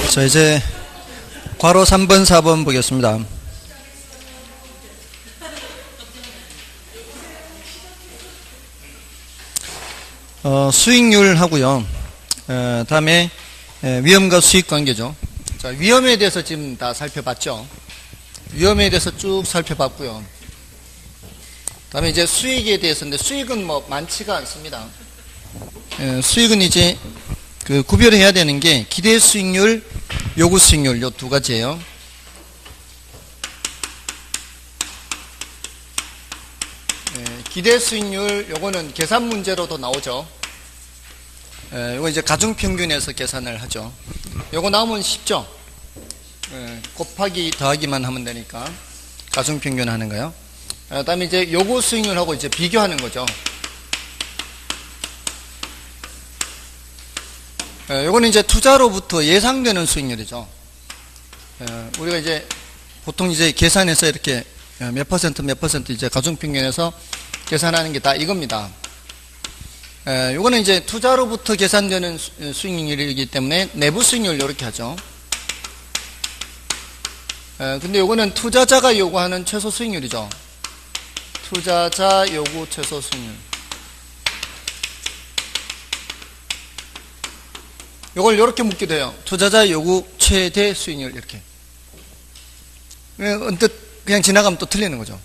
자, 이제 괄호 3번, 4번 보겠습니다. 수익률 하고요. 다음에 위험과 수익 관계죠. 자, 위험에 대해서 지금 다 살펴봤죠. 위험에 대해서 쭉 살펴봤고요. 다음에 이제 수익에 대해서인데, 수익은 뭐 많지가 않습니다. 수익은 이제 그 구별해야 되는 게 기대 수익률, 요구 수익률 요 두 가지예요. 기대 수익률 요거는 계산 문제로도 나오죠. 요거 이제 가중평균에서 계산을 하죠. 요거 나오면 쉽죠. 곱하기 더하기만 하면 되니까 가중평균 하는 거요. 그다음에 이제 요구 수익률하고 이제 비교하는 거죠. 요거는 이제 투자로부터 예상되는 수익률이죠. 우리가 이제 보통 이제 계산해서 이렇게 몇 퍼센트 이제 가중평균에서 계산하는 게 다 이겁니다. 요거는 이제 투자로부터 계산되는 수익률이기 때문에 내부 수익률 이렇게 하죠. 근데 요거는 투자자가 요구하는 최소 수익률이죠. 투자자 요구 최소 수익률. 요걸 이렇게 묻기도 해요. 투자자 요구 최대 수익률 이렇게. 언뜻 그냥 지나가면 또 틀리는 거죠.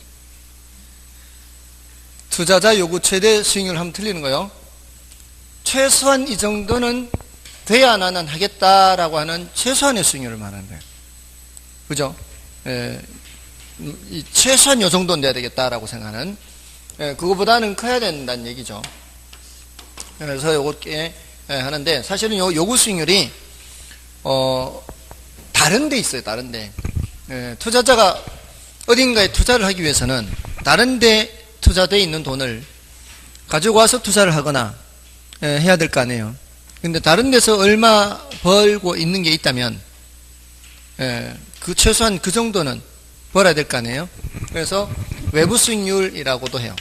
투자자 요구 최대 수익률 하면 틀리는 거예요. 최소한 이 정도는 돼야 나는 하겠다라고 하는 최소한의 수익률을 말하는 거예요. 그죠? 최소한 요 정도는 돼야 되겠다라고 생각하는, 그거보다는 커야 된다는 얘기죠. 그래서 요렇게 하는데, 사실은 요 요구 수익률이 다른 데 있어요. 다른 데. 투자자가 어딘가에 투자를 하기 위해서는 다른 데 투자되어 있는 돈을 가지고 와서 투자를 하거나 해야 될 거 아니에요. 근데 다른 데서 얼마 벌고 있는 게 있다면 그 최소한 그 정도는 벌어야 될 거 아니에요. 그래서 외부 수익률이라고도 해요.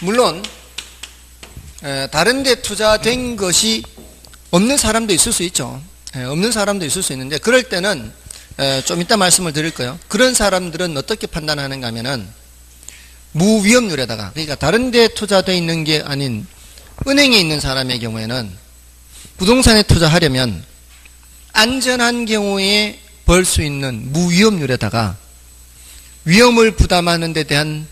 물론 다른 데 투자된 것이 없는 사람도 있을 수 있죠. 없는 사람도 있을 수 있는데, 그럴 때는 좀 이따 말씀을 드릴 거예요. 그런 사람들은 어떻게 판단하는가 하면은 무위험률에다가, 그러니까 다른 데 투자되어 있는 게 아닌 은행에 있는 사람의 경우에는 부동산에 투자하려면 안전한 경우에 벌 수 있는 무위험률에다가 위험을 부담하는 데 대한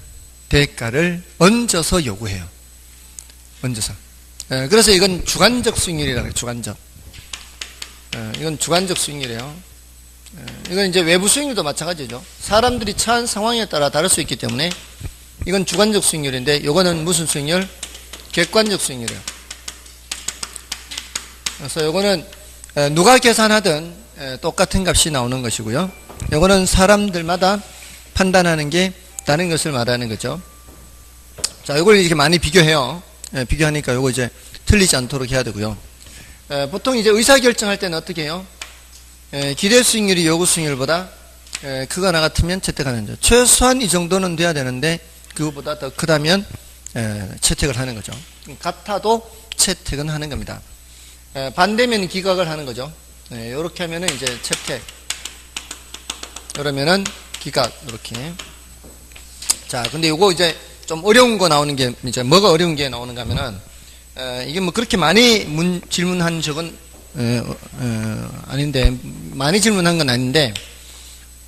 대가를 얹어서 요구해요. 얹어서. 그래서 이건 주관적 수익률이라고 해요. 주관적. 이건 주관적 수익률이에요. 이건 이제 외부 수익률도 마찬가지죠. 사람들이 처한 상황에 따라 다를 수 있기 때문에 이건 주관적 수익률인데, 이거는 무슨 수익률? 객관적 수익률이에요. 그래서 이거는 누가 계산하든 똑같은 값이 나오는 것이고요. 이거는 사람들마다 판단하는 게 다른 것을 말하는 거죠. 자, 이걸 이렇게 많이 비교해요. 비교하니까 이거 이제 틀리지 않도록 해야 되고요. 보통 이제 의사결정할 때는 어떻게 해요? 기대 수익률이 요구 수익률보다 크거나 같으면 채택하는 거죠. 최소한 이 정도는 돼야 되는데 그거보다 더 크다면 채택을 하는 거죠. 같아도 채택은 하는 겁니다. 반대면 기각을 하는 거죠. 이렇게 하면은 이제 채택, 이러면은 기각, 이렇게. 자, 근데 요거 이제 좀 어려운 거 나오는 게, 이제 뭐가 어려운 게 나오는가 하면은, 이게 뭐 그렇게 많이 질문한 적은 아닌데, 많이 질문한 건 아닌데,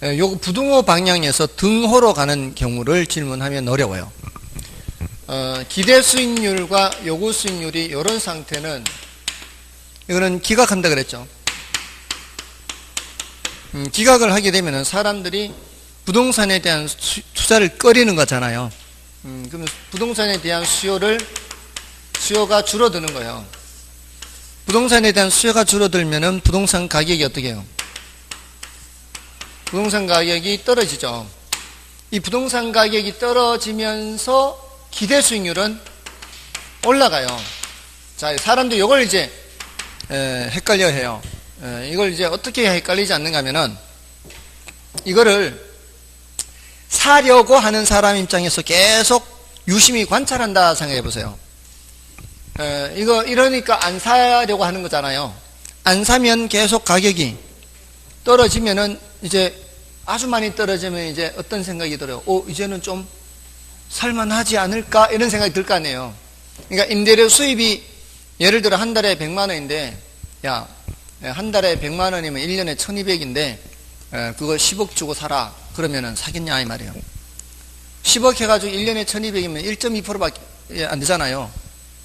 요거 부등호 방향에서 등호로 가는 경우를 질문하면 어려워요. 기대 수익률과 요구 수익률이 이런 상태는, 이거는 기각한다 그랬죠. 기각을 하게 되면은 사람들이 부동산에 대한 투자를 꺼리는 거잖아요. 그러면 부동산에 대한 수요가 줄어드는 거예요. 부동산에 대한 수요가 줄어들면은 부동산 가격이 어떻게 해요? 부동산 가격이 떨어지죠. 이 부동산 가격이 떨어지면서 기대 수익률은 올라가요. 자, 사람들이 이걸 이제 헷갈려 해요. 이걸 이제 어떻게 헷갈리지 않는가 하면은, 이거를 사려고 하는 사람 입장에서 계속 유심히 관찰한다 생각해 보세요. 이러니까 안 사려고 하는 거잖아요. 안 사면 계속 가격이 떨어지면은 이제 아주 많이 떨어지면 이제 어떤 생각이 들어요? 이제는 좀 살만하지 않을까? 이런 생각이 들 거 아니에요. 그러니까 임대료 수입이 예를 들어 한 달에 100만 원인데, 야, 한 달에 100만 원이면 1년에 1200인데, 그걸 10억 주고 사라. 그러면은 사겠냐, 이 말이에요. 10억 해가지고 1년에 1200이면 1.2%밖에 안 되잖아요.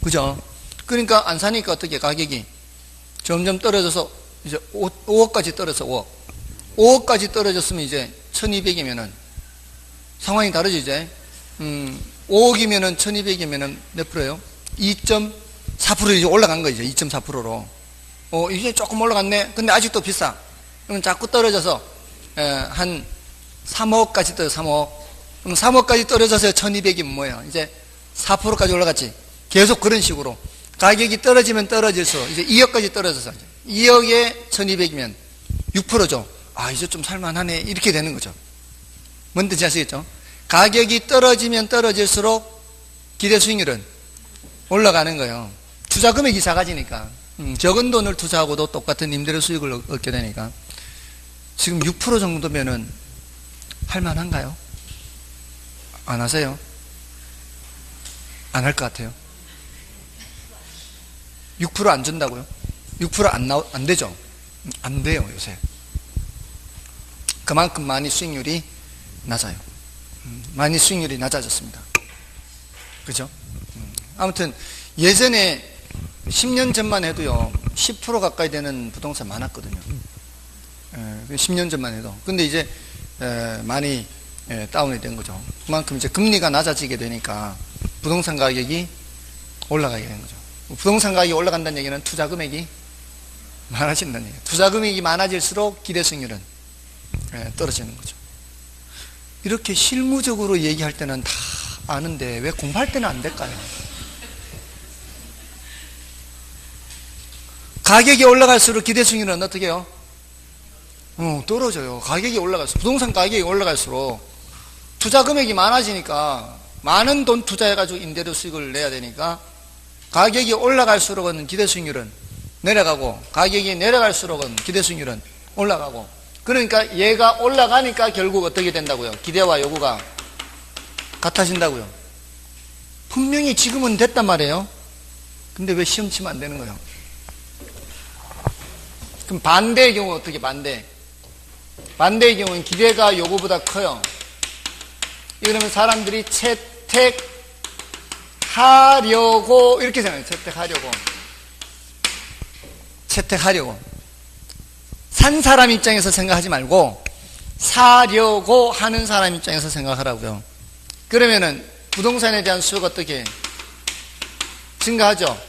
그죠? 그러니까 안 사니까 어떻게 가격이 점점 떨어져서 이제 5억까지 떨어져, 5억. 5억까지 떨어졌으면 이제 1200이면은 상황이 다르죠, 이제. 5억이면은 1200이면은 몇 프로예요? 2.4% 이제 올라간 거죠, 2.4%로. 이제 조금 올라갔네. 근데 아직도 비싸. 그럼 자꾸 떨어져서, 한 3억까지 떨어져, 3억. 그럼 3억까지 떨어져서 1200이면 뭐예요? 이제 4%까지 올라갔지. 계속 그런 식으로. 가격이 떨어지면 떨어질수록 이제 2억까지 떨어져서 2억에 1200이면 6%죠. 이제 좀 살만하네. 이렇게 되는 거죠. 뭔 뜻인지 아시겠죠? 가격이 떨어지면 떨어질수록 기대 수익률은 올라가는 거예요. 투자 금액이 작아지니까. 적은 돈을 투자하고도 똑같은 임대료 수익을 얻게 되니까. 지금 6% 정도면은 할만한가요? 안 하세요? 안 할 것 같아요. 6% 안 준다고요? 6% 안 되죠? 안 돼요, 요새. 그만큼 많이 수익률이 낮아요. 많이 수익률이 낮아졌습니다. 그죠? 아무튼, 예전에 10년 전만 해도요, 10% 가까이 되는 부동산 많았거든요. 10년 전만 해도. 근데 이제, 많이 다운이 된 거죠. 그만큼 이제 금리가 낮아지게 되니까 부동산 가격이 올라가게 되는 거죠. 부동산 가격이 올라간다는 얘기는 투자 금액이 많아진다는 얘기예요. 투자 금액이 많아질수록 기대 수익률은 떨어지는 거죠. 이렇게 실무적으로 얘기할 때는 다 아는데 왜 공부할 때는 안 될까요? 가격이 올라갈수록 기대 수익률은 어떻게 해요? 떨어져요. 가격이 올라갈수록, 부동산 가격이 올라갈수록 투자 금액이 많아지니까 많은 돈 투자해가지고 임대료 수익을 내야 되니까 가격이 올라갈수록은 기대 수익률은 내려가고 가격이 내려갈수록은 기대 수익률은 올라가고 그러니까 얘가 올라가니까 결국 어떻게 된다고요? 기대와 요구가 같아진다고요. 분명히 지금은 됐단 말이에요. 근데 왜 시험 치면 안 되는 거예요? 그럼 반대의 경우 어떻게 반대의 경우는 기대가 요구보다 커요. 이러면 사람들이 채택하려고 이렇게 생각해요. 채택하려고 산 사람 입장에서 생각하지 말고 사려고 하는 사람 입장에서 생각하라고요. 그러면은 부동산에 대한 수요가 어떻게 증가하죠?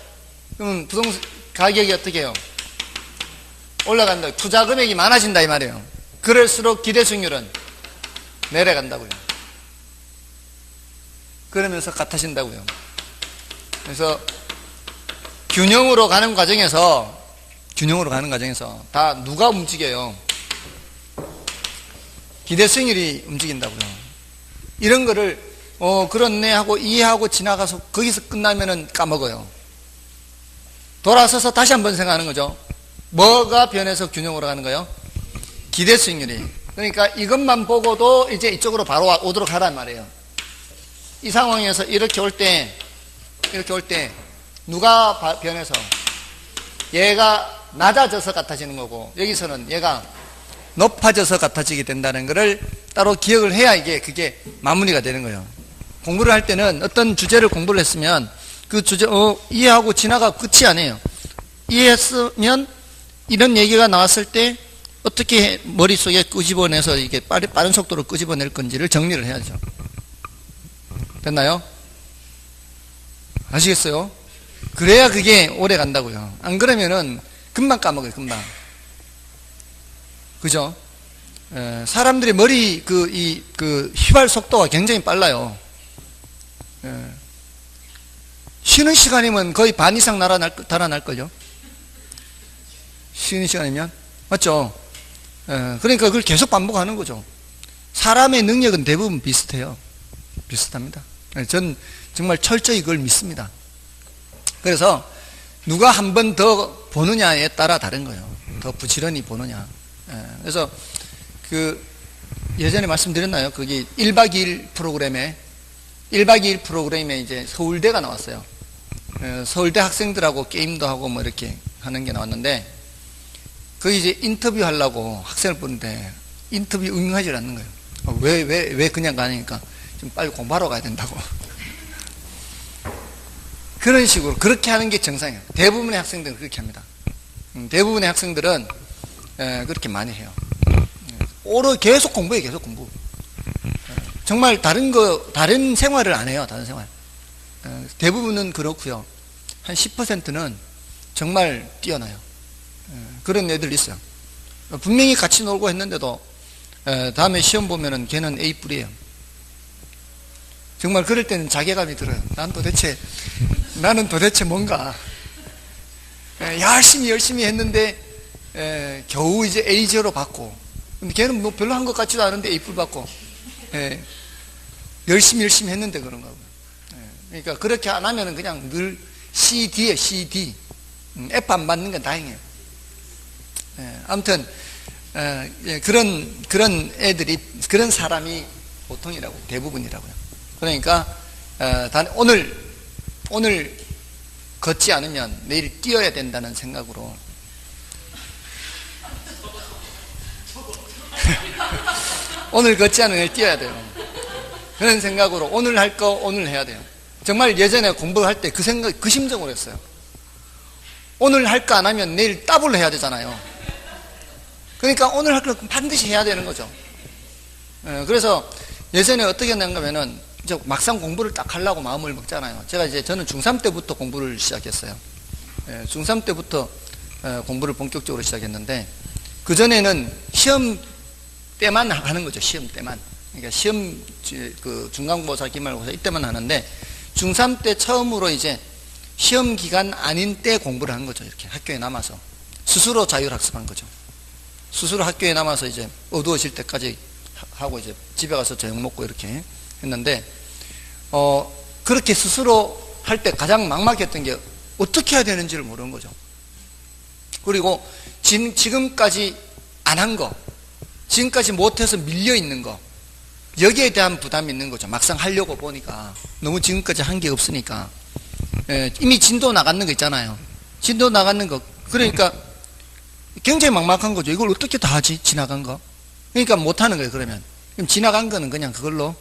그러면 부동산 가격이 어떻게 해요? 올라간다. 투자 금액이 많아진다 이 말이에요. 그럴수록 기대 수익률은 내려간다고요. 그러면서 같아진다고요. 그래서 균형으로 가는 과정에서 다 누가 움직여요? 기대 수익률이 움직인다고요. 이런 거를 그렇네 하고 이해하고 지나가서 거기서 끝나면은 까먹어요. 돌아서서 다시 한번 생각하는 거죠. 뭐가 변해서 균형으로 가는 거예요? 기대 수익률이. 그러니까 이것만 보고도 이제 이쪽으로 바로 오도록 하란 말이에요. 이 상황에서 이렇게 올 때 누가 변해서 얘가 낮아져서 같아지는 거고 여기서는 얘가 높아져서 같아지게 된다는 것을 따로 기억을 해야 그게 마무리가 되는 거예요. 공부를 할 때는 어떤 주제를 공부를 했으면 그 주제 이해하고 지나가 끝이 아니에요. 이해했으면 이런 얘기가 나왔을 때 어떻게 머릿속에 끄집어내서 이게 빠른 속도로 끄집어낼 건지를 정리를 해야죠. 됐나요? 아시겠어요? 그래야 그게 오래 간다고요. 안 그러면은 금방 까먹어요, 금방. 그죠? 사람들의 머리 휘발 속도가 굉장히 빨라요. 쉬는 시간이면 거의 반 이상 달아날 거죠. 쉬는 시간이면. 맞죠? 그러니까 그걸 계속 반복하는 거죠. 사람의 능력은 대부분 비슷해요. 비슷합니다. 전 정말 철저히 그걸 믿습니다. 그래서 누가 한 번 더 보느냐에 따라 다른 거예요. 더 부지런히 보느냐. 그래서 그 예전에 말씀드렸나요? 거기 1박 2일 프로그램에 이제 서울대가 나왔어요. 서울대 학생들하고 게임도 하고 뭐 이렇게 하는 게 나왔는데, 거기 이제 인터뷰 하려고 학생을 보는데 인터뷰 응하지 않는 거예요. 왜 그냥 가니까 좀 빨리 공부하러 가야 된다고. 그런 식으로 그렇게 하는 게 정상이에요. 대부분의 학생들은 그렇게 합니다. 대부분의 학생들은 그렇게 많이 해요. 계속 공부해요. 계속 공부. 정말 다른 생활을 안 해요. 다른 생활. 대부분은 그렇고요. 한 10%는 정말 뛰어나요. 그런 애들 있어요. 분명히 같이 놀고 했는데도 다음에 시험 보면은 걔는 A뿔이에요. 정말 그럴 때는 자괴감이 들어요. 나는 도대체 뭔가 열심히 했는데 겨우 이제 A0 받고, 근데 걔는 뭐 별로 한 것 같지도 않은데 A뿔 받고, 열심히 했는데 그런 거고. 그러니까 그렇게 안 하면은 그냥 늘 CD예요. CD. F 안 받는 건 다행이에요. 아무튼 그런 애들이, 그런 사람이 보통이라고, 대부분이라고요. 그러니까 오늘 걷지 않으면 내일 뛰어야 된다는 생각으로 오늘 걷지 않으면 내일 뛰어야 돼요. 그런 생각으로 오늘 할 거 오늘 해야 돼요. 정말 예전에 공부할 때 그 심정으로 했어요. 오늘 할 거 안 하면 내일 더블 해야 되잖아요. 그러니까 오늘 할 거 반드시 해야 되는 거죠. 그래서 예전에 어떻게 했냐면은 이제 막상 공부를 딱 하려고 마음을 먹잖아요. 저는 중3 때부터 공부를 시작했어요. 중3 때부터 공부를 본격적으로 시작했는데, 그전에는 시험 때만 하는 거죠. 시험 때만. 그러니까 시험, 중간고사, 기말고사 이때만 하는데, 중3 때 처음으로 이제 시험 기간 아닌 때 공부를 한 거죠. 이렇게 학교에 남아서. 스스로 자율학습한 거죠. 스스로 학교에 남아서 이제 어두워질 때까지 하고 이제 집에 가서 저녁 먹고 이렇게 했는데, 그렇게 스스로 할 때 가장 막막했던 게 어떻게 해야 되는지를 모르는 거죠. 그리고 지금까지 안 한 거, 지금까지 못해서 밀려 있는 거, 여기에 대한 부담이 있는 거죠. 막상 하려고 보니까 너무 지금까지 한 게 없으니까. 이미 진도 나가는 거 있잖아요. 진도 나가는 거. 그러니까 굉장히 막막한 거죠. 이걸 어떻게 다 하지? 지나간 거. 그러니까 못 하는 거예요. 그럼 지나간 거는 그냥 그걸로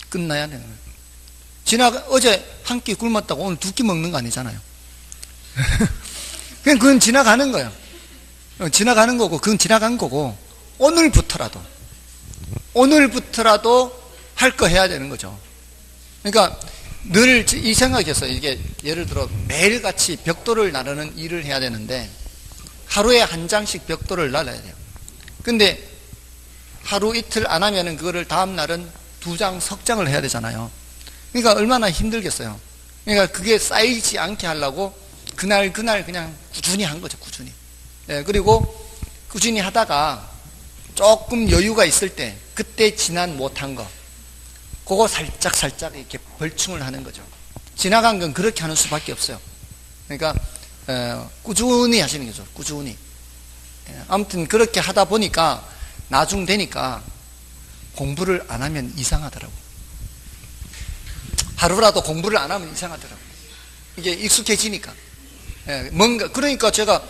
끝나야 되는 거예요. 어제 한 끼 굶었다고 오늘 2끼 먹는 거 아니잖아요. 그건 지나가는 거예요. 지나가는 거고, 그건 지나간 거고, 오늘부터라도 할 거 해야 되는 거죠. 그러니까 늘 이 생각이었어요. 이게 예를 들어 매일같이 벽돌을 나르는 일을 해야 되는데, 하루에 한 장씩 벽돌을 날아야 돼요. 근데 하루 이틀 안 하면은 그거를 다음 날은 2장, 석 장을 해야 되잖아요. 그러니까 얼마나 힘들겠어요. 그러니까 그게 쌓이지 않게 하려고 그날 그냥 꾸준히 한 거죠. 꾸준히. 그리고 꾸준히 하다가 조금 여유가 있을 때, 그때 지난 못한 거, 그거 살짝 이렇게 벌충을 하는 거죠. 지나간 건 그렇게 하는 수밖에 없어요. 그러니까 꾸준히 하시는 거죠. 꾸준히. 아무튼 그렇게 하다 보니까 나중 되니까 공부를 안 하면 이상하더라고. 하루라도 공부를 안 하면 이상하더라고. 이게 익숙해지니까. 뭔가, 그러니까 제가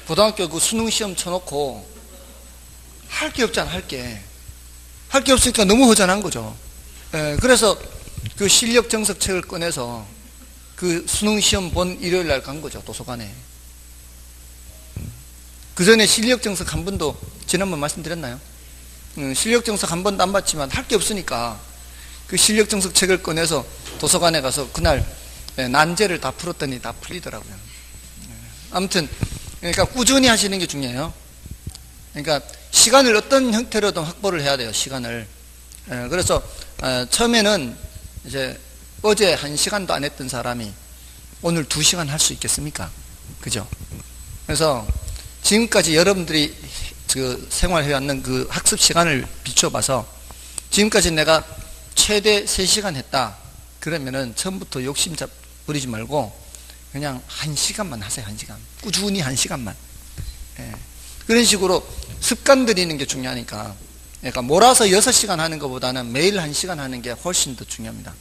고등학교 그 수능 시험 쳐놓고 할 게 없잖아. 할 게 없으니까 너무 허전한 거죠. 그래서 그 실력 정석 책을 꺼내서 그 수능 시험 본 일요일 날 간 거죠. 도서관에. 그 전에 실력 정석 한 번도, 지난번 말씀드렸나요? 실력 정석 한 번도 안 봤지만 할 게 없으니까 그 실력 정석 책을 꺼내서 도서관에 가서 그날 난제를 다 풀었더니 다 풀리더라고요. 아무튼 그러니까 꾸준히 하시는 게 중요해요. 그러니까 시간을 어떤 형태로든 확보를 해야 돼요. 시간을. 그래서 처음에는 이제 어제 1시간도 안 했던 사람이 오늘 2시간 할 수 있겠습니까? 그죠? 그래서 지금까지 여러분들이 그 생활해왔는 그 학습 시간을 비춰봐서 지금까지 내가 최대 3시간 했다. 그러면은 처음부터 욕심 부리지 말고 그냥 1시간만 하세요. 1시간. 꾸준히 1시간만. 예. 그런 식으로 습관 들이는 게 중요하니까. 그러니까 몰아서 6시간 하는 것보다는 매일 1시간 하는 게 훨씬 더 중요합니다.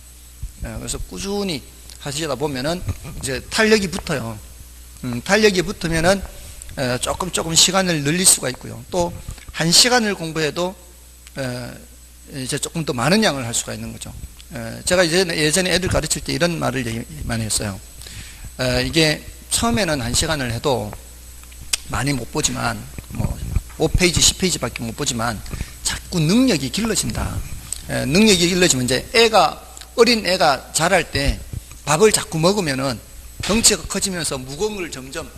예. 그래서 꾸준히 하시다 보면은 이제 탄력이 붙어요. 탄력이 붙으면은 조금 시간을 늘릴 수가 있고요. 또 1시간을 공부해도 이제 조금 더 많은 양을 할 수가 있는 거죠. 제가 예전에 애들 가르칠 때 이런 말을 많이 했어요. 이게 처음에는 1시간을 해도 많이 못 보지만, 뭐 5페이지, 10페이지밖에 못 보지만 자꾸 능력이 길러진다. 능력이 길러지면 이제 어린 애가 자랄 때 밥을 자꾸 먹으면은 덩치가 커지면서 무거운 걸 점점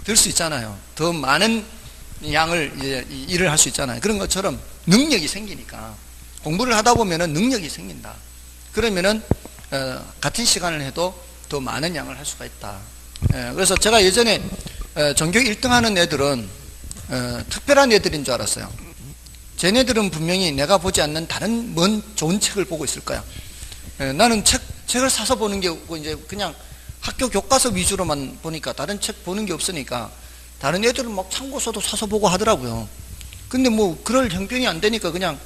들 수 있잖아요. 더 많은 양을 이제 일을 할 수 있잖아요. 그런 것처럼 능력이 생기니까 공부를 하다 보면은 능력이 생긴다. 그러면은 같은 시간을 해도 더 많은 양을 할 수가 있다. 그래서 제가 예전에 전교 1등 하는 애들은 특별한 애들인 줄 알았어요. 쟤네들은 분명히 내가 보지 않는 다른 먼 좋은 책을 보고 있을 거야. 나는 책을 사서 보는 게 없고 이제 그냥 학교 교과서 위주로만 보니까 다른 책 보는 게 없으니까 다른 애들은 막 참고서도 사서 보고 하더라고요. 근데 뭐 그럴 형편이 안 되니까 그냥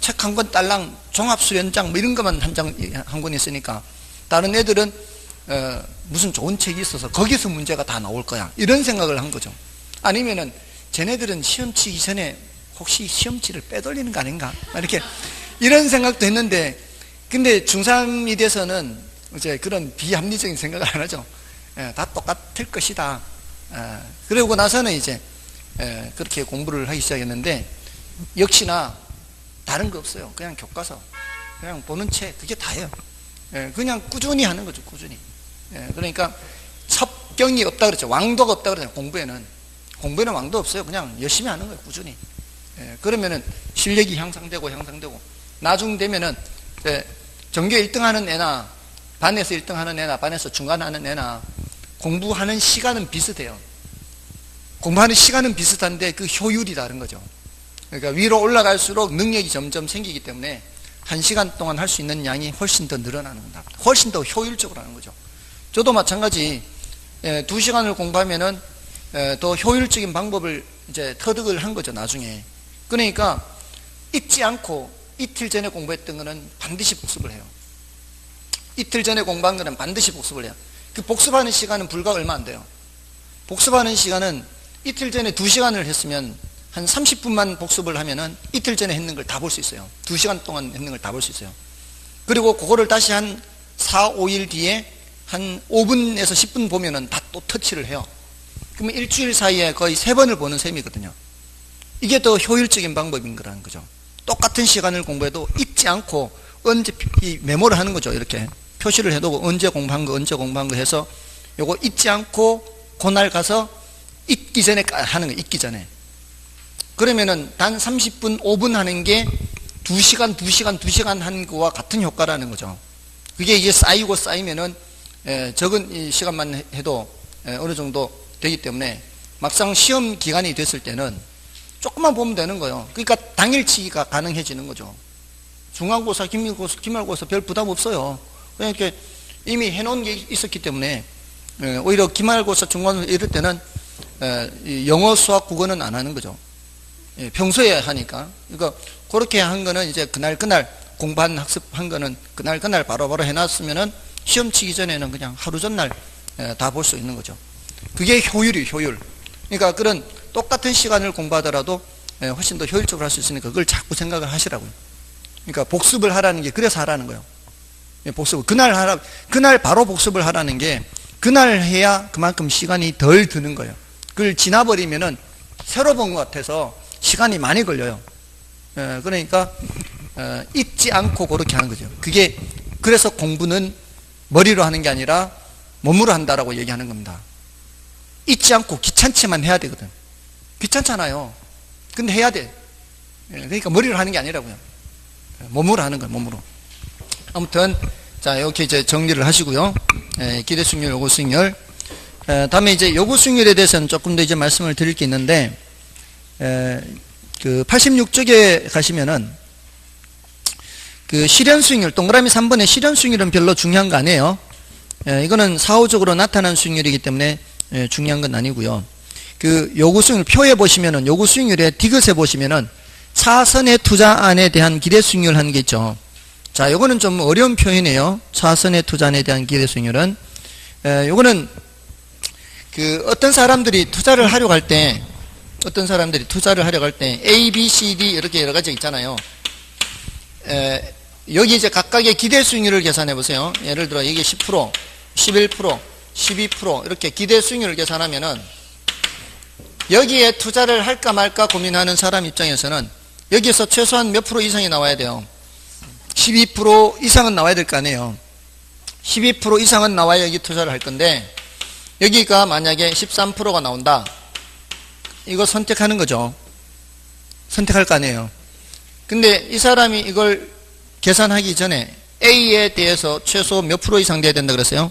책 한 권 딸랑 종합수련장 뭐 이런 것만 한 권 있으니까 다른 애들은 무슨 좋은 책이 있어서 거기서 문제가 다 나올 거야. 이런 생각을 한 거죠. 아니면은 쟤네들은 시험 치기 전에 혹시 시험지를 빼돌리는 거 아닌가? 이렇게 이런 생각도 했는데 근데 중3이 돼서는 이제 그런 비합리적인 생각을 안 하죠. 다 똑같을 것이다. 그러고 나서는 이제 그렇게 공부를 하기 시작했는데 역시나 다른 거 없어요. 그냥 교과서, 그냥 보는 책, 그게 다예요. 그냥 꾸준히 하는 거죠. 꾸준히. 그러니까 첩경이 없다 그랬죠. 왕도가 없다 그랬죠. 공부에는 왕도 없어요. 그냥 열심히 하는 거예요. 꾸준히. 그러면은 실력이 향상되고 나중 되면은 전교 1등 하는 애나 반에서 1등 하는 애나 반에서 중간 하는 애나 공부하는 시간은 비슷해요. 공부하는 시간은 비슷한데 그 효율이 다른 거죠. 그러니까 위로 올라갈수록 능력이 점점 생기기 때문에 1시간 동안 할 수 있는 양이 훨씬 더 늘어나는 겁니다. 훨씬 더 효율적으로 하는 거죠. 저도 마찬가지 2시간을 공부하면은 더 효율적인 방법을 이제 터득을 한 거죠. 나중에. 그러니까 잊지 않고 이틀 전에 공부했던 거는 반드시 복습을 해요. 이틀 전에 공부한 거는 반드시 복습을 해요. 그 복습하는 시간은 불과 얼마 안 돼요. 복습하는 시간은 이틀 전에 2시간을 했으면 한 30분만 복습을 하면은 이틀 전에 했는 걸 다 볼 수 있어요. 2시간 동안 했는 걸 다 볼 수 있어요. 그리고 그거를 다시 한 4, 5일 뒤에 한 5분에서 10분 보면은 다 또 터치를 해요. 그러면 일주일 사이에 거의 3번을 보는 셈이거든요. 이게 더 효율적인 방법인 거라는 거죠. 똑같은 시간을 공부해도 잊지 않고 언제 메모를 하는 거죠. 이렇게 표시를 해두고 언제 공부한 거 해서 요거 잊지 않고 그날 가서 잊기 전에 하는 거, 잊기 전에. 그러면은 단 30분, 5분 하는 게 2시간 하는 거와 같은 효과라는 거죠. 그게 이제 쌓이면은 적은 시간만 해도 어느 정도 되기 때문에 막상 시험 기간이 됐을 때는 조금만 보면 되는 거예요. 그러니까 당일치기가 가능해지는 거죠. 중간고사, 기말고사 별 부담 없어요. 그냥 이렇게 이미 해놓은 게 있었기 때문에 오히려 기말고사, 중간고사 이럴 때는 영어, 수학, 국어는 안 하는 거죠. 평소에 하니까. 그러니까 그렇게 한 거는 이제 그날 공부한 학습한 거는 그날 바로바로 해놨으면은 시험 치기 전에는 그냥 하루 전날 다 볼 수 있는 거죠. 그게 효율이에요, 효율. 그러니까 그런 똑같은 시간을 공부하더라도 훨씬 더 효율적으로 할 수 있으니까 그걸 자꾸 생각을 하시라고요. 그러니까 복습을 하라는 게 그래서 하라는 거예요. 복습을 그날 바로 복습을 하라는 게 그날 해야 그만큼 시간이 덜 드는 거예요. 그걸 지나버리면은 새로 본 것 같아서 시간이 많이 걸려요. 그러니까 잊지 않고 그렇게 하는 거죠. 그게 그래서 공부는 머리로 하는 게 아니라 몸으로 한다라고 얘기하는 겁니다. 잊지 않고 귀찮지만 해야 되거든. 귀찮잖아요. 근데 해야 돼. 그러니까 머리로 하는 게 아니라고요. 몸으로 하는 거예요. 몸으로. 아무튼 자 이렇게 이제 정리를 하시고요. 기대 수익률, 요구 수익률. 다음에 이제 요구 수익률에 대해서는 조금 더 이제 말씀을 드릴 게 있는데 그 86쪽에 가시면은 그 실현 수익률, 동그라미 3번의 실현 수익률은 별로 중요한 거 아니에요. 이거는 사후적으로 나타난 수익률이기 때문에 중요한 건 아니고요. 그 요구 수익률 표에 보시면은 요구 수익률의 디귿에 보시면은 차선의 투자안에 대한 기대 수익률 하는 게 있죠. 자, 요거는 좀 어려운 표현이에요. 차선의 투자안에 대한 기대 수익률은 요거는 그 어떤 사람들이 투자를 하려고 할 때 A, B, C, D 이렇게 여러 가지 있잖아요. 여기 이제 각각의 기대 수익률을 계산해 보세요. 예를 들어 이게 10%, 11%, 12% 이렇게 기대 수익률을 계산하면은 여기에 투자를 할까 말까 고민하는 사람 입장에서는 여기에서 최소한 몇 프로 이상이 나와야 돼요. 12% 이상은 나와야 될 거 아니에요. 12% 이상은 나와야 여기 투자를 할 건데 여기가 만약에 13%가 나온다. 이거 선택하는 거죠. 선택할 거 아니에요. 근데 이 사람이 이걸 계산하기 전에 A에 대해서 최소 몇 프로 이상 돼야 된다 그랬어요?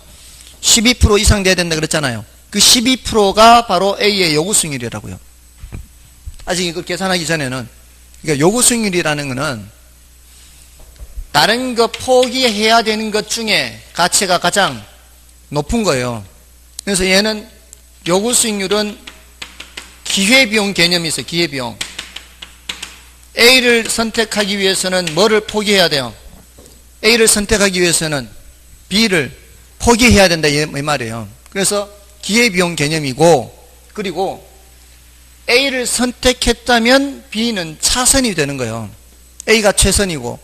12% 이상 돼야 된다 그랬잖아요. 그 12%가 바로 A의 요구 수익률이라고요. 아직 이걸 계산하기 전에는. 그러니까 요구 수익률이라는 거는 다른 거 포기해야 되는 것 중에 가치가 가장 높은 거예요. 그래서 얘는 요구 수익률은 기회비용 개념이 있어요. 기회비용. A를 선택하기 위해서는 뭐를 포기해야 돼요? A를 선택하기 위해서는 B를 포기해야 된다 이 말이에요. 그래서 기회비용 개념이고, 그리고 A를 선택했다면 B는 차선이 되는 거예요. A가 최선이고,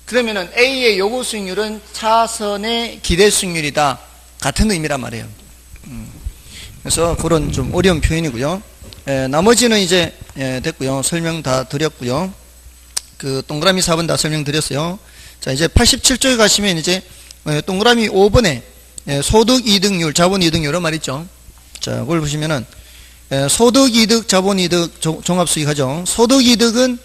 그러면은 A의 요구 수익률은 차선의 기대 수익률이다. 같은 의미란 말이에요. 그래서 그런 좀 어려운 표현이고요. 나머지는 이제 됐고요. 설명 다 드렸고요. 그 동그라미 4번 다 설명드렸어요. 자, 이제 87쪽에 가시면 이제 동그라미 5번에 소득이득률, 자본이득률은 말이죠. 자, 그걸 보시면은 소득이득, 자본이득, 종합수익 하죠. 소득이득은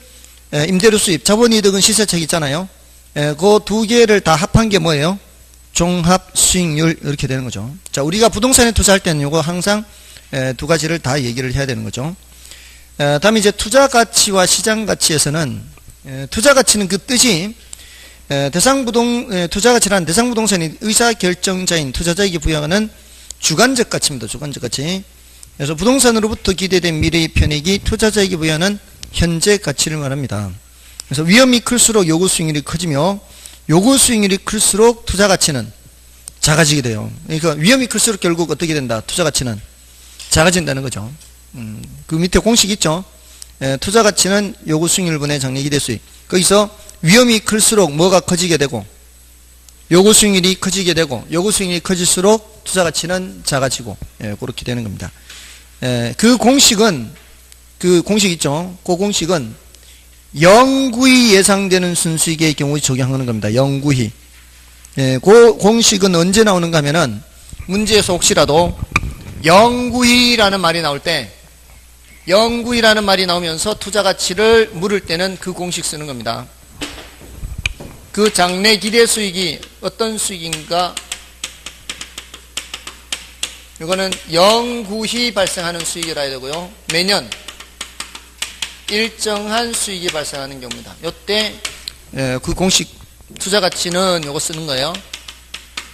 임대료 수입, 자본이득은 시세차익 있잖아요. 그 두 개를 다 합한 게 뭐예요? 종합수익률 이렇게 되는 거죠. 자, 우리가 부동산에 투자할 때는 이거 항상 두 가지를 다 얘기를 해야 되는 거죠. 다음에 이제 투자가치와 시장가치에서는 투자가치는 그 뜻이 투자가치란 대상부동산이 의사결정자인 투자자에게 부여하는 주관적 가치입니다. 주관적 가치. 그래서 부동산으로부터 기대된 미래의 편익이 투자자에게 부여하는 현재 가치를 말합니다. 그래서 위험이 클수록 요구 수익률이 커지며 요구 수익률이 클수록 투자 가치는 작아지게 돼요. 그러니까 위험이 클수록 결국 어떻게 된다? 투자 가치는 작아진다는 거죠. 그 밑에 공식 있죠? 투자 가치는 요구 수익률분의 장래 기대 수익. 거기서 위험이 클수록 뭐가 커지게 되고 요구 수익률이 커지게 되고 요구 수익률이 커질수록 투자 가치는 작아지고 그렇게 되는 겁니다. 그 공식은 그 공식 있죠? 그 공식은 영구히 예상되는 순수익의 경우에 적용하는 겁니다. 영구히. 그 공식은 언제 나오는가 하면은 문제에서 혹시라도 영구히라는 말이 나올 때 영구히라는 말이 나오면서 투자 가치를 물을 때는 그 공식 쓰는 겁니다. 그 장래 기대 수익이 어떤 수익인가? 이거는 영구히 발생하는 수익이라 해야 되고요. 매년 일정한 수익이 발생하는 경우입니다. 이때 그 공식 투자 가치는 요거 쓰는 거예요.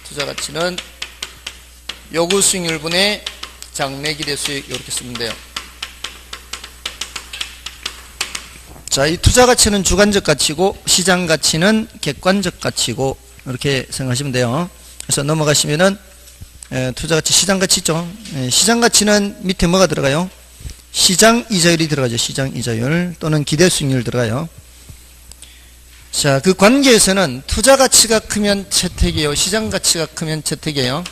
투자 가치는 요구 수익률분의 장래 기대 수익 이렇게 쓰면 돼요. 자, 이 투자 가치는 주관적 가치고 시장 가치는 객관적 가치고 이렇게 생각하시면 돼요. 그래서 넘어가시면은 투자 가치, 시장 가치 있죠. 시장 가치는 밑에 뭐가 들어가요? 시장 이자율이 들어가죠. 시장 이자율 또는 기대 수익률 들어가요. 자, 그 관계에서는 투자 가치가 크면 채택이에요. 시장 가치가 크면 채택이에요.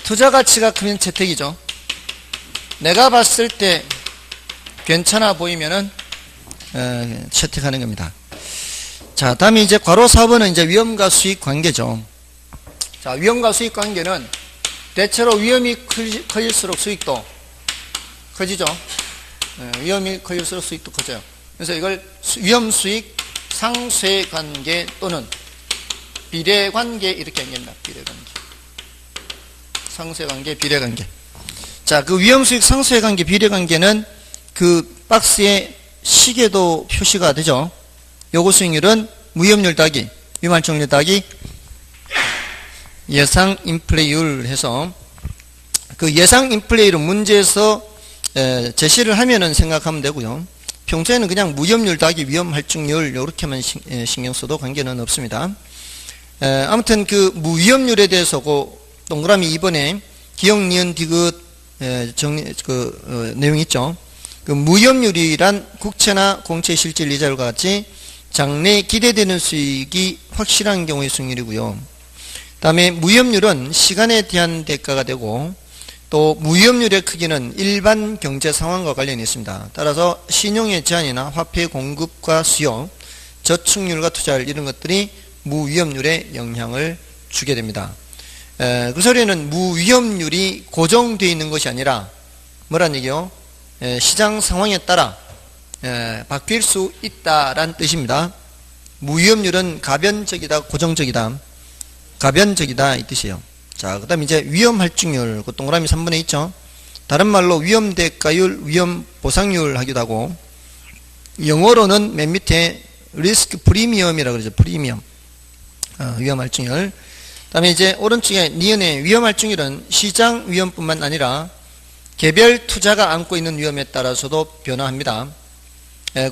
투자 가치가 크면 채택이죠. 내가 봤을 때 괜찮아 보이면은 채택하는 겁니다. 자, 다음에 이제 괄호 4번은 이제 위험과 수익 관계죠. 자, 위험과 수익 관계는 대체로 위험이 커질수록 수익도 커지죠. 위험이 커질수록 수익도 커져요. 그래서 이걸 위험 수익 상쇄 관계 또는 비례 관계 이렇게 얘기합니다. 비례 관계. 상쇄 관계, 비례 관계. 자, 그 위험 수익 상쇄 관계, 비례 관계는 그 박스에 시계도 표시가 되죠. 요구 수익률은 무위험률 더하기 위험활동률 더하기 예상 인플레이율 해서 그 예상 인플레이율 문제에서 제시를 하면은 생각하면 되고요. 평소에는 그냥 무위험률 더하기 위험 할증률 이렇게만 신경 써도 관계는 없습니다. 아무튼 그 무위험률에 대해서 그 동그라미 2번에 기억, 니은, 디귿 내용이 있죠. 그 무위험률이란 국채나 공채 실질 이자율과 같이 장래 기대되는 수익이 확실한 경우의 수익률이고요. 다음에 무위험률은 시간에 대한 대가가 되고 또 무위험률의 크기는 일반 경제 상황과 관련이 있습니다. 따라서 신용의 제한이나 화폐 공급과 수요, 저축률과 투자율 이런 것들이 무위험률에 영향을 주게 됩니다. 그 소리는 무위험률이 고정되어 있는 것이 아니라 뭐란 얘기요? 시장 상황에 따라 바뀔 수 있다란 뜻입니다. 무위험률은 가변적이다, 고정적이다. 가변적이다 이 뜻이에요. 자, 그 다음에 이제 위험 할증률, 그 동그라미 3번에 있죠. 다른 말로 위험 대가율, 위험 보상률 하기도 하고, 영어로는 맨 밑에 리스크 프리미엄이라고 그러죠. 프리미엄. 위험 할증률. 그 다음에 이제 오른쪽에 니은의 위험 할증률은 시장 위험뿐만 아니라 개별 투자가 안고 있는 위험에 따라서도 변화합니다.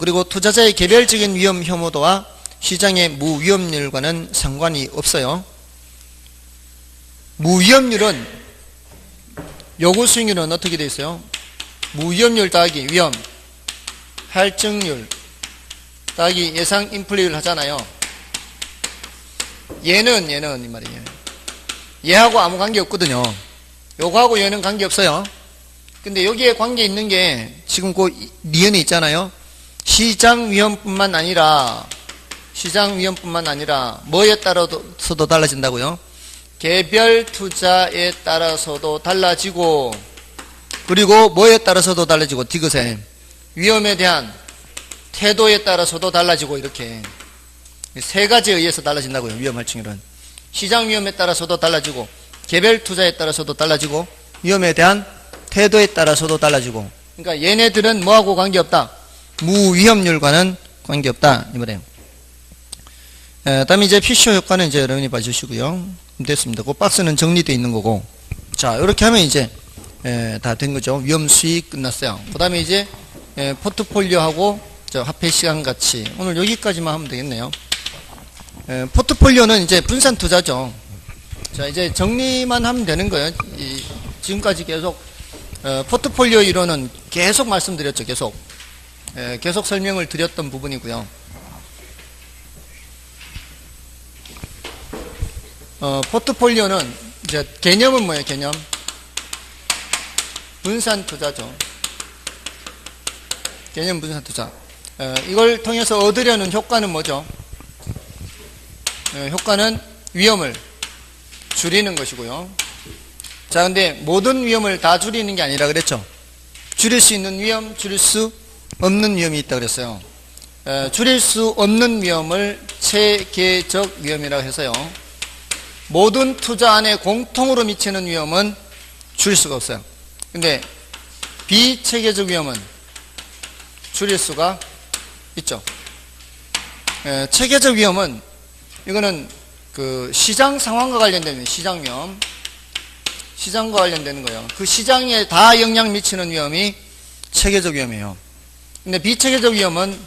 그리고 투자자의 개별적인 위험 혐오도와 시장의 무위험률과는 상관이 없어요. 무위험률은 요구 수익률은 어떻게 되어 있어요? 무위험률 더하기 위험 할증률 더하기 예상 인플레이율 하잖아요. 얘는 이 말이에요. 얘하고 아무 관계 없거든요. 요거하고 얘는 관계 없어요. 근데 여기에 관계 있는 게 지금 그 니은이 있잖아요. 시장 위험뿐만 아니라 뭐에 따라서도 달라진다고요? 개별 투자에 따라서도 달라지고, 그리고 뭐에 따라서도 달라지고, 디귿에 위험에 대한 태도에 따라서도 달라지고, 이렇게 세 가지에 의해서 달라진다고요. 위험 할증률은 시장 위험에 따라서도 달라지고, 개별 투자에 따라서도 달라지고, 위험에 대한 태도에 따라서도 달라지고. 그러니까 얘네들은 뭐하고 관계없다? 무위험률과는 관계없다 이 말이에요. 다음에 이제 피쇼 효과는 이제 여러분이 봐주시고요. 됐습니다. 그 박스는 정리되어 있는 거고. 자, 이렇게 하면 이제 다 된 거죠. 위험 수익 끝났어요. 그 다음에 이제 포트폴리오하고 저 화폐 시간 가치, 오늘 여기까지만 하면 되겠네요. 포트폴리오는 이제 분산 투자죠. 자, 이제 정리만 하면 되는 거예요. 지금까지 계속 포트폴리오 이론은 계속 말씀드렸죠. 계속 설명을 드렸던 부분이고요. 포트폴리오는 이제 개념은 뭐예요? 개념 분산 투자죠. 개념 분산 투자. 이걸 통해서 얻으려는 효과는 뭐죠? 효과는 위험을 줄이는 것이고요. 자, 근데 모든 위험을 다 줄이는 게 아니라 그랬죠. 줄일 수 있는 위험, 줄일 수 없는 위험이 있다 그랬어요. 줄일 수 없는 위험을 체계적 위험이라고 해서요. 모든 투자 안에 공통으로 미치는 위험은 줄일 수가 없어요. 근데 비체계적 위험은 줄일 수가 있죠. 체계적 위험은 이거는 그 시장 상황과 관련된 시장 위험, 시장과 관련되는 거예요. 그 시장에 다 영향 미치는 위험이 체계적 위험이에요. 근데 비체계적 위험은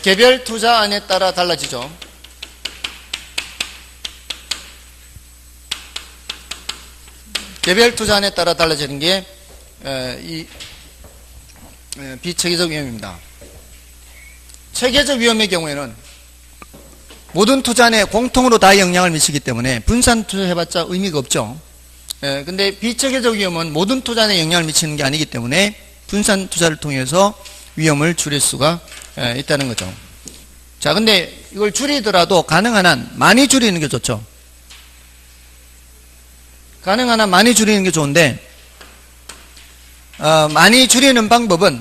개별 투자 안에 따라 달라지죠. 개별 투자 안에 따라 달라지는 게 비체계적 위험입니다. 체계적 위험의 경우에는 모든 투자 안에 공통으로 다 영향을 미치기 때문에 분산 투자해봤자 의미가 없죠. 근데 비체계적 위험은 모든 투자 안에 영향을 미치는 게 아니기 때문에 분산 투자를 통해서 위험을 줄일 수가 있다는 거죠. 자, 근데 이걸 줄이더라도 가능한 한 많이 줄이는 게 좋죠. 가능한 한 많이 줄이는 게 좋은데, 많이 줄이는 방법은,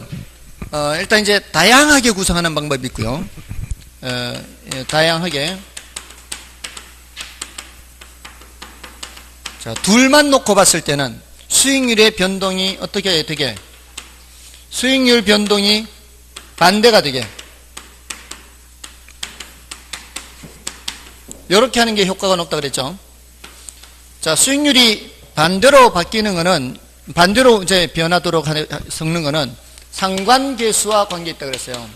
일단 이제 다양하게 구성하는 방법이 있고요. 다양하게. 자, 둘만 놓고 봤을 때는 수익률의 변동이 어떻게 되게? 수익률 변동이 반대가 되게. 이렇게 하는 게 효과가 높다 그랬죠. 자, 수익률이 반대로 바뀌는 거는, 반대로 이제 변하도록 섞는 거는 상관계수와 관계있다 그랬어요.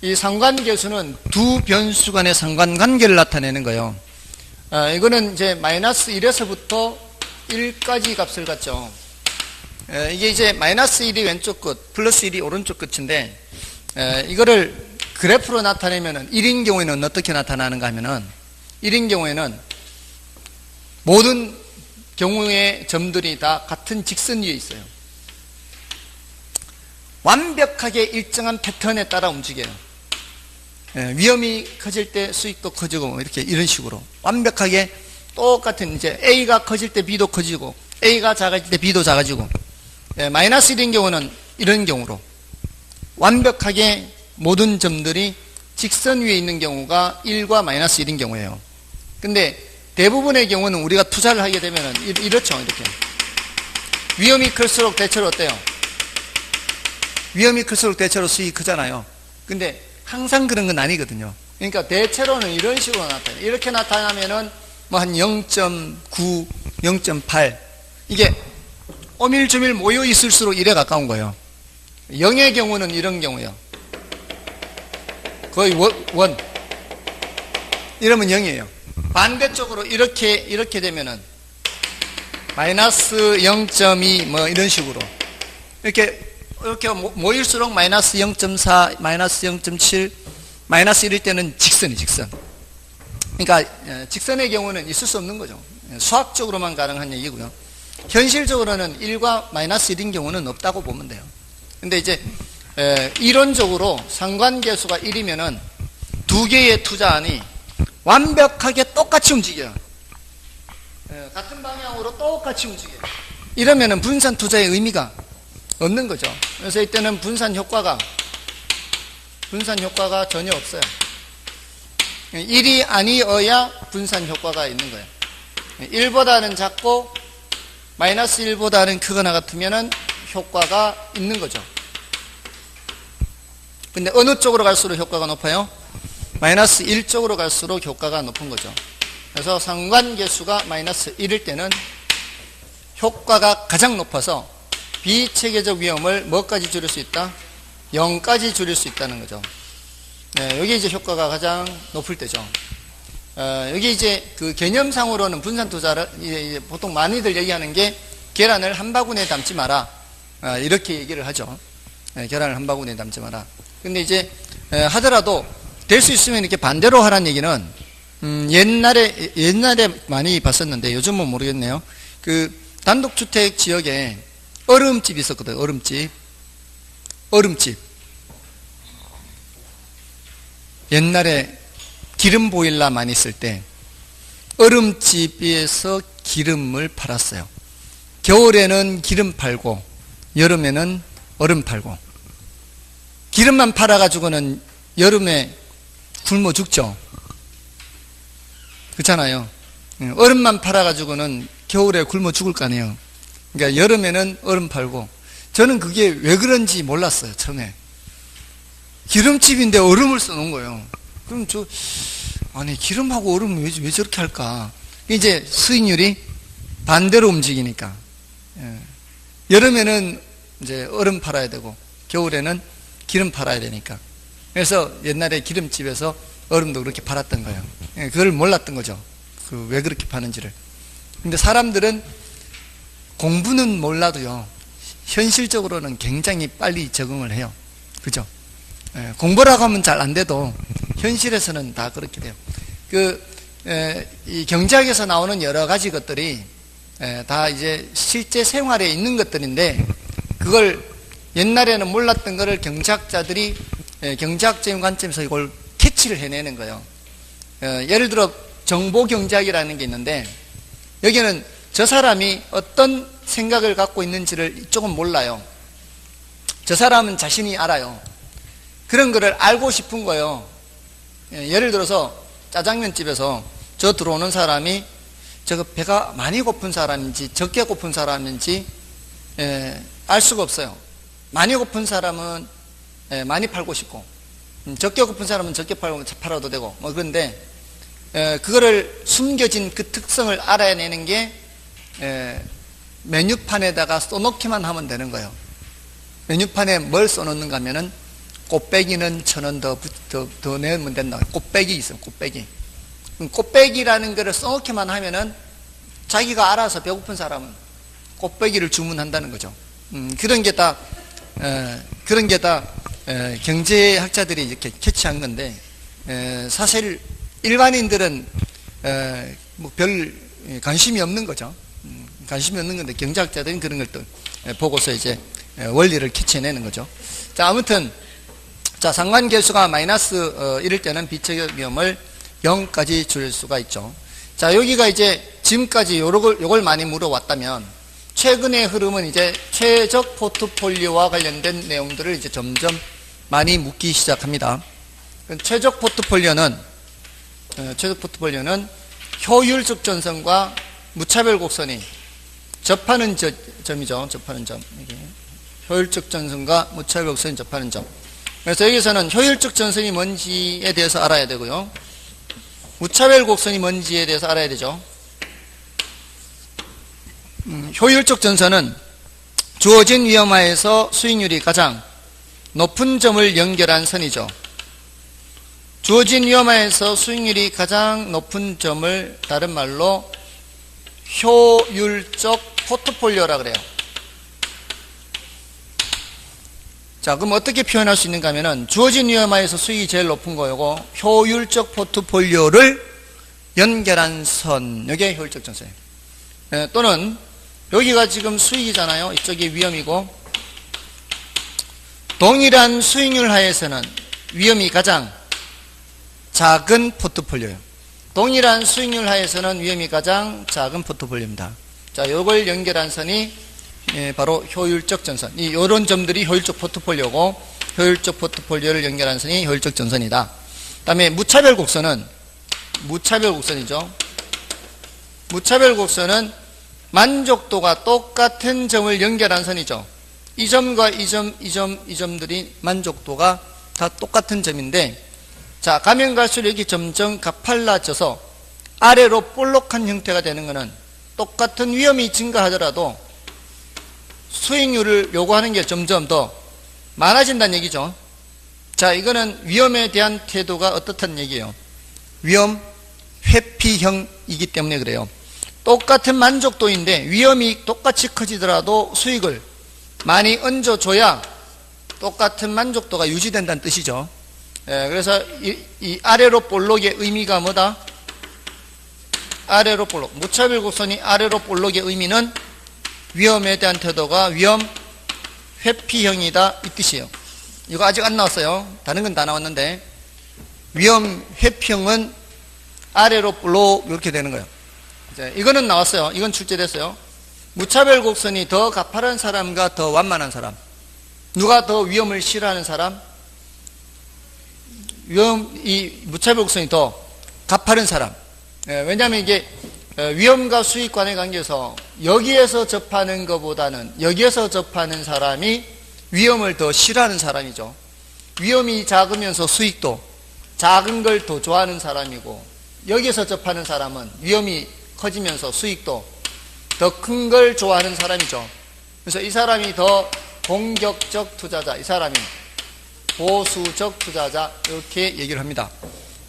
이 상관계수는 두 변수 간의 상관관계를 나타내는 거예요. 이거는 이제 마이너스 1에서부터 1까지 값을 갖죠. 이게 이제 마이너스 1이 왼쪽 끝, 플러스 1이 오른쪽 끝인데, 이거를 그래프로 나타내면은 1인 경우에는 어떻게 나타나는가 하면은, 1인 경우에는 모든 경우의 점들이 다 같은 직선 위에 있어요. 완벽하게 일정한 패턴에 따라 움직여요. 위험이 커질 때 수익도 커지고 이렇게 이런 식으로 완벽하게 똑같은, 이제 A가 커질 때 B도 커지고 A가 작아질 때 B도 작아지고, 마이너스 1인 경우는 이런 경우로 완벽하게 모든 점들이 직선 위에 있는 경우가 1과 마이너스 1인 경우예요. 근데 대부분의 경우는 우리가 투자를 하게 되면 이렇죠. 이렇게 위험이 클수록 대체로 어때요? 위험이 클수록 대체로 수익이 크잖아요. 근데 항상 그런 건 아니거든요. 그러니까 대체로는 이런 식으로 나타나요. 이렇게 나타나면은 뭐 한 0.9, 0.8 이게 오밀조밀 모여 있을수록 1에 가까운 거예요. 0의 경우는 이런 경우예요. 거의 원. 이러면 0이에요. 반대쪽으로 이렇게 되면은 마이너스 0.2 뭐 이런 식으로 이렇게 모일수록 마이너스 0.4, 마이너스 0.7, 마이너스 1일 때는 직선. 그러니까 직선의 경우는 있을 수 없는 거죠. 수학적으로만 가능한 얘기고요. 현실적으로는 1과 마이너스 1인 경우는 없다고 보면 돼요. 근데 이제 이론적으로 상관계수가 1이면은 두 개의 투자안이 완벽하게 똑같이 움직여요. 같은 방향으로 똑같이 움직여요. 이러면은 분산 투자의 의미가 없는 거죠. 그래서 이때는 분산 효과가 전혀 없어요. 1이 아니어야 분산 효과가 있는 거예요. 1보다는 작고 마이너스 1보다는 크거나 같으면은 효과가 있는 거죠. 근데 어느 쪽으로 갈수록 효과가 높아요? 마이너스 1 쪽으로 갈수록 효과가 높은 거죠. 그래서 상관계수가 마이너스 1일 때는 효과가 가장 높아서 비체계적 위험을 뭐까지 줄일 수 있다? 0까지 줄일 수 있다는 거죠. 여기 이제 효과가 가장 높을 때죠. 여기 이제 그 개념상으로는 분산 투자를 보통 많이들 얘기하는 게 계란을 한 바구니에 담지 마라. 이렇게 얘기를 하죠. 계란을 한 바구니에 담지 마라. 근데 이제 하더라도 될 수 있으면 이렇게 반대로 하라는 얘기는 옛날에 많이 봤었는데 요즘은 모르겠네요. 그 단독주택 지역에 얼음집이 있었거든요. 얼음집. 옛날에 기름 보일러 많이 쓸 때 얼음집에서 기름을 팔았어요. 겨울에는 기름 팔고 여름에는 얼음 팔고. 기름만 팔아가지고는 여름에 굶어 죽죠. 그렇잖아요. 얼음만 팔아가지고는 겨울에 굶어 죽을 거 아니에요. 그러니까 여름에는 얼음 팔고. 저는 그게 왜 그런지 몰랐어요. 처음에 기름집인데 얼음을 써놓은 거예요. 그럼 아니 기름하고 얼음 왜 저렇게 할까? 이제 수익률이 반대로 움직이니까. 여름에는 이제 얼음 팔아야 되고 겨울에는 기름 팔아야 되니까. 그래서 옛날에 기름집에서 얼음도 그렇게 팔았던 거예요. 그걸 몰랐던 거죠. 왜 그렇게 파는지를. 근데 사람들은 공부는 몰라도요, 현실적으로는 굉장히 빨리 적응을 해요. 그죠? 공부라고 하면 잘 안 돼도 현실에서는 다 그렇게 돼요. 이 경제학에서 나오는 여러 가지 것들이 다 이제 실제 생활에 있는 것들인데, 그걸 옛날에는 몰랐던 거를 경제학자들이 경제학적인 관점에서 이걸 캐치를 해내는 거예요. 예를 들어 정보경제학이라는 게 있는데, 여기는 저 사람이 어떤 생각을 갖고 있는지를 조금 몰라요. 저 사람은 자신이 알아요. 그런 거를 알고 싶은 거예요. 예를 들어서 짜장면집에서 저 들어오는 사람이 저거 배가 많이 고픈 사람인지 적게 고픈 사람인지 알 수가 없어요. 많이 고픈 사람은 많이 팔고 싶고, 적게 고픈 사람은 적게 팔아도 되고 뭐. 그런데 그거를 숨겨진 그 특성을 알아내는 게 메뉴판에다가 써놓기만 하면 되는 거예요. 메뉴판에 뭘 써놓는가 하면은 꽃배기는 1,000원 더 내면 된다. 꽃배기 있어요. 꽃배기. 꽃배기라는 거를 써놓기만 하면은 자기가 알아서 배고픈 사람은 꽃배기를 주문한다는 거죠. 그런 게 다 경제학자들이 이렇게 캐치한 건데, 사실 일반인들은 뭐 별 관심이 없는 거죠. 관심이 없는 건데 경제학자들은 그런 걸 또 보고서 이제 원리를 캐치해내는 거죠. 자, 아무튼 자, 상관계수가 마이너스 1일 때는 비체적 위험을 0까지 줄일 수가 있죠. 자, 여기가 이제 지금까지 요걸 많이 물어왔다면, 최근의 흐름은 이제 최적 포트폴리오와 관련된 내용들을 이제 점점 많이 묻기 시작합니다. 최적 포트폴리오는 효율적 전선과 무차별 곡선이 접하는 점이죠. 접하는 점. 이게 효율적 전선과 무차별 곡선이 접하는 점. 그래서 여기서는 효율적 전선이 뭔지에 대해서 알아야 되고요. 무차별 곡선이 뭔지에 대해서 알아야 되죠. 효율적 전선은 주어진 위험하에서 수익률이 가장 높은 점을 연결한 선이죠. 주어진 위험하에서 수익률이 가장 높은 점을 다른 말로 효율적 포트폴리오라 그래요. 자, 그럼 어떻게 표현할 수 있는가 하면은, 주어진 위험하에서 수익이 제일 높은 거고, 효율적 포트폴리오를 연결한 선, 이게 효율적 전선이에요. 또는 여기가 지금 수익이잖아요. 이쪽이 위험이고, 동일한 수익률 하에서는 위험이 가장 작은 포트폴리오예요. 동일한 수익률 하에서는 위험이 가장 작은 포트폴리오입니다. 자, 요걸 연결한 선이 바로 효율적 전선. 이런 점들이 효율적 포트폴리오고, 효율적 포트폴리오를 연결한 선이 효율적 전선이다. 그 다음에 무차별 곡선은 무차별 곡선이죠. 무차별 곡선은 만족도가 똑같은 점을 연결한 선이죠. 이 점과 이 점들이 만족도가 다 똑같은 점인데, 자, 가면 갈수록 여기 점점 가팔라져서 아래로 볼록한 형태가 되는 것은 똑같은 위험이 증가하더라도 수익률을 요구하는 게 점점 더 많아진다는 얘기죠. 자, 이거는 위험에 대한 태도가 어떻다는 얘기예요. 위험 회피형이기 때문에 그래요. 똑같은 만족도인데 위험이 똑같이 커지더라도 수익을 많이 얹어줘야 똑같은 만족도가 유지된다는 뜻이죠. 그래서 이 아래로 볼록의 의미가 뭐다? 아래로 볼록. 무차별 곡선이 아래로 볼록의 의미는 위험에 대한 태도가 위험 회피형이다, 이 뜻이에요. 이거 아직 안 나왔어요. 다른 건 다 나왔는데, 위험 회피형은 아래로 볼록 이렇게 되는 거예요. 이거는 나왔어요. 이건 출제됐어요. 무차별 곡선이 더 가파른 사람과 더 완만한 사람, 누가 더 위험을 싫어하는 사람? 이 무차별 곡선이 더 가파른 사람. 왜냐하면 이게 위험과 수익 간의 관계에서 여기에서 접하는 것보다는 여기에서 접하는 사람이 위험을 더 싫어하는 사람이죠. 위험이 작으면서 수익도 작은 걸 더 좋아하는 사람이고, 여기에서 접하는 사람은 위험이 커지면서 수익도 더 큰 걸 좋아하는 사람이죠. 그래서 이 사람이 더 공격적 투자자, 이 사람이 보수적 투자자, 이렇게 얘기를 합니다.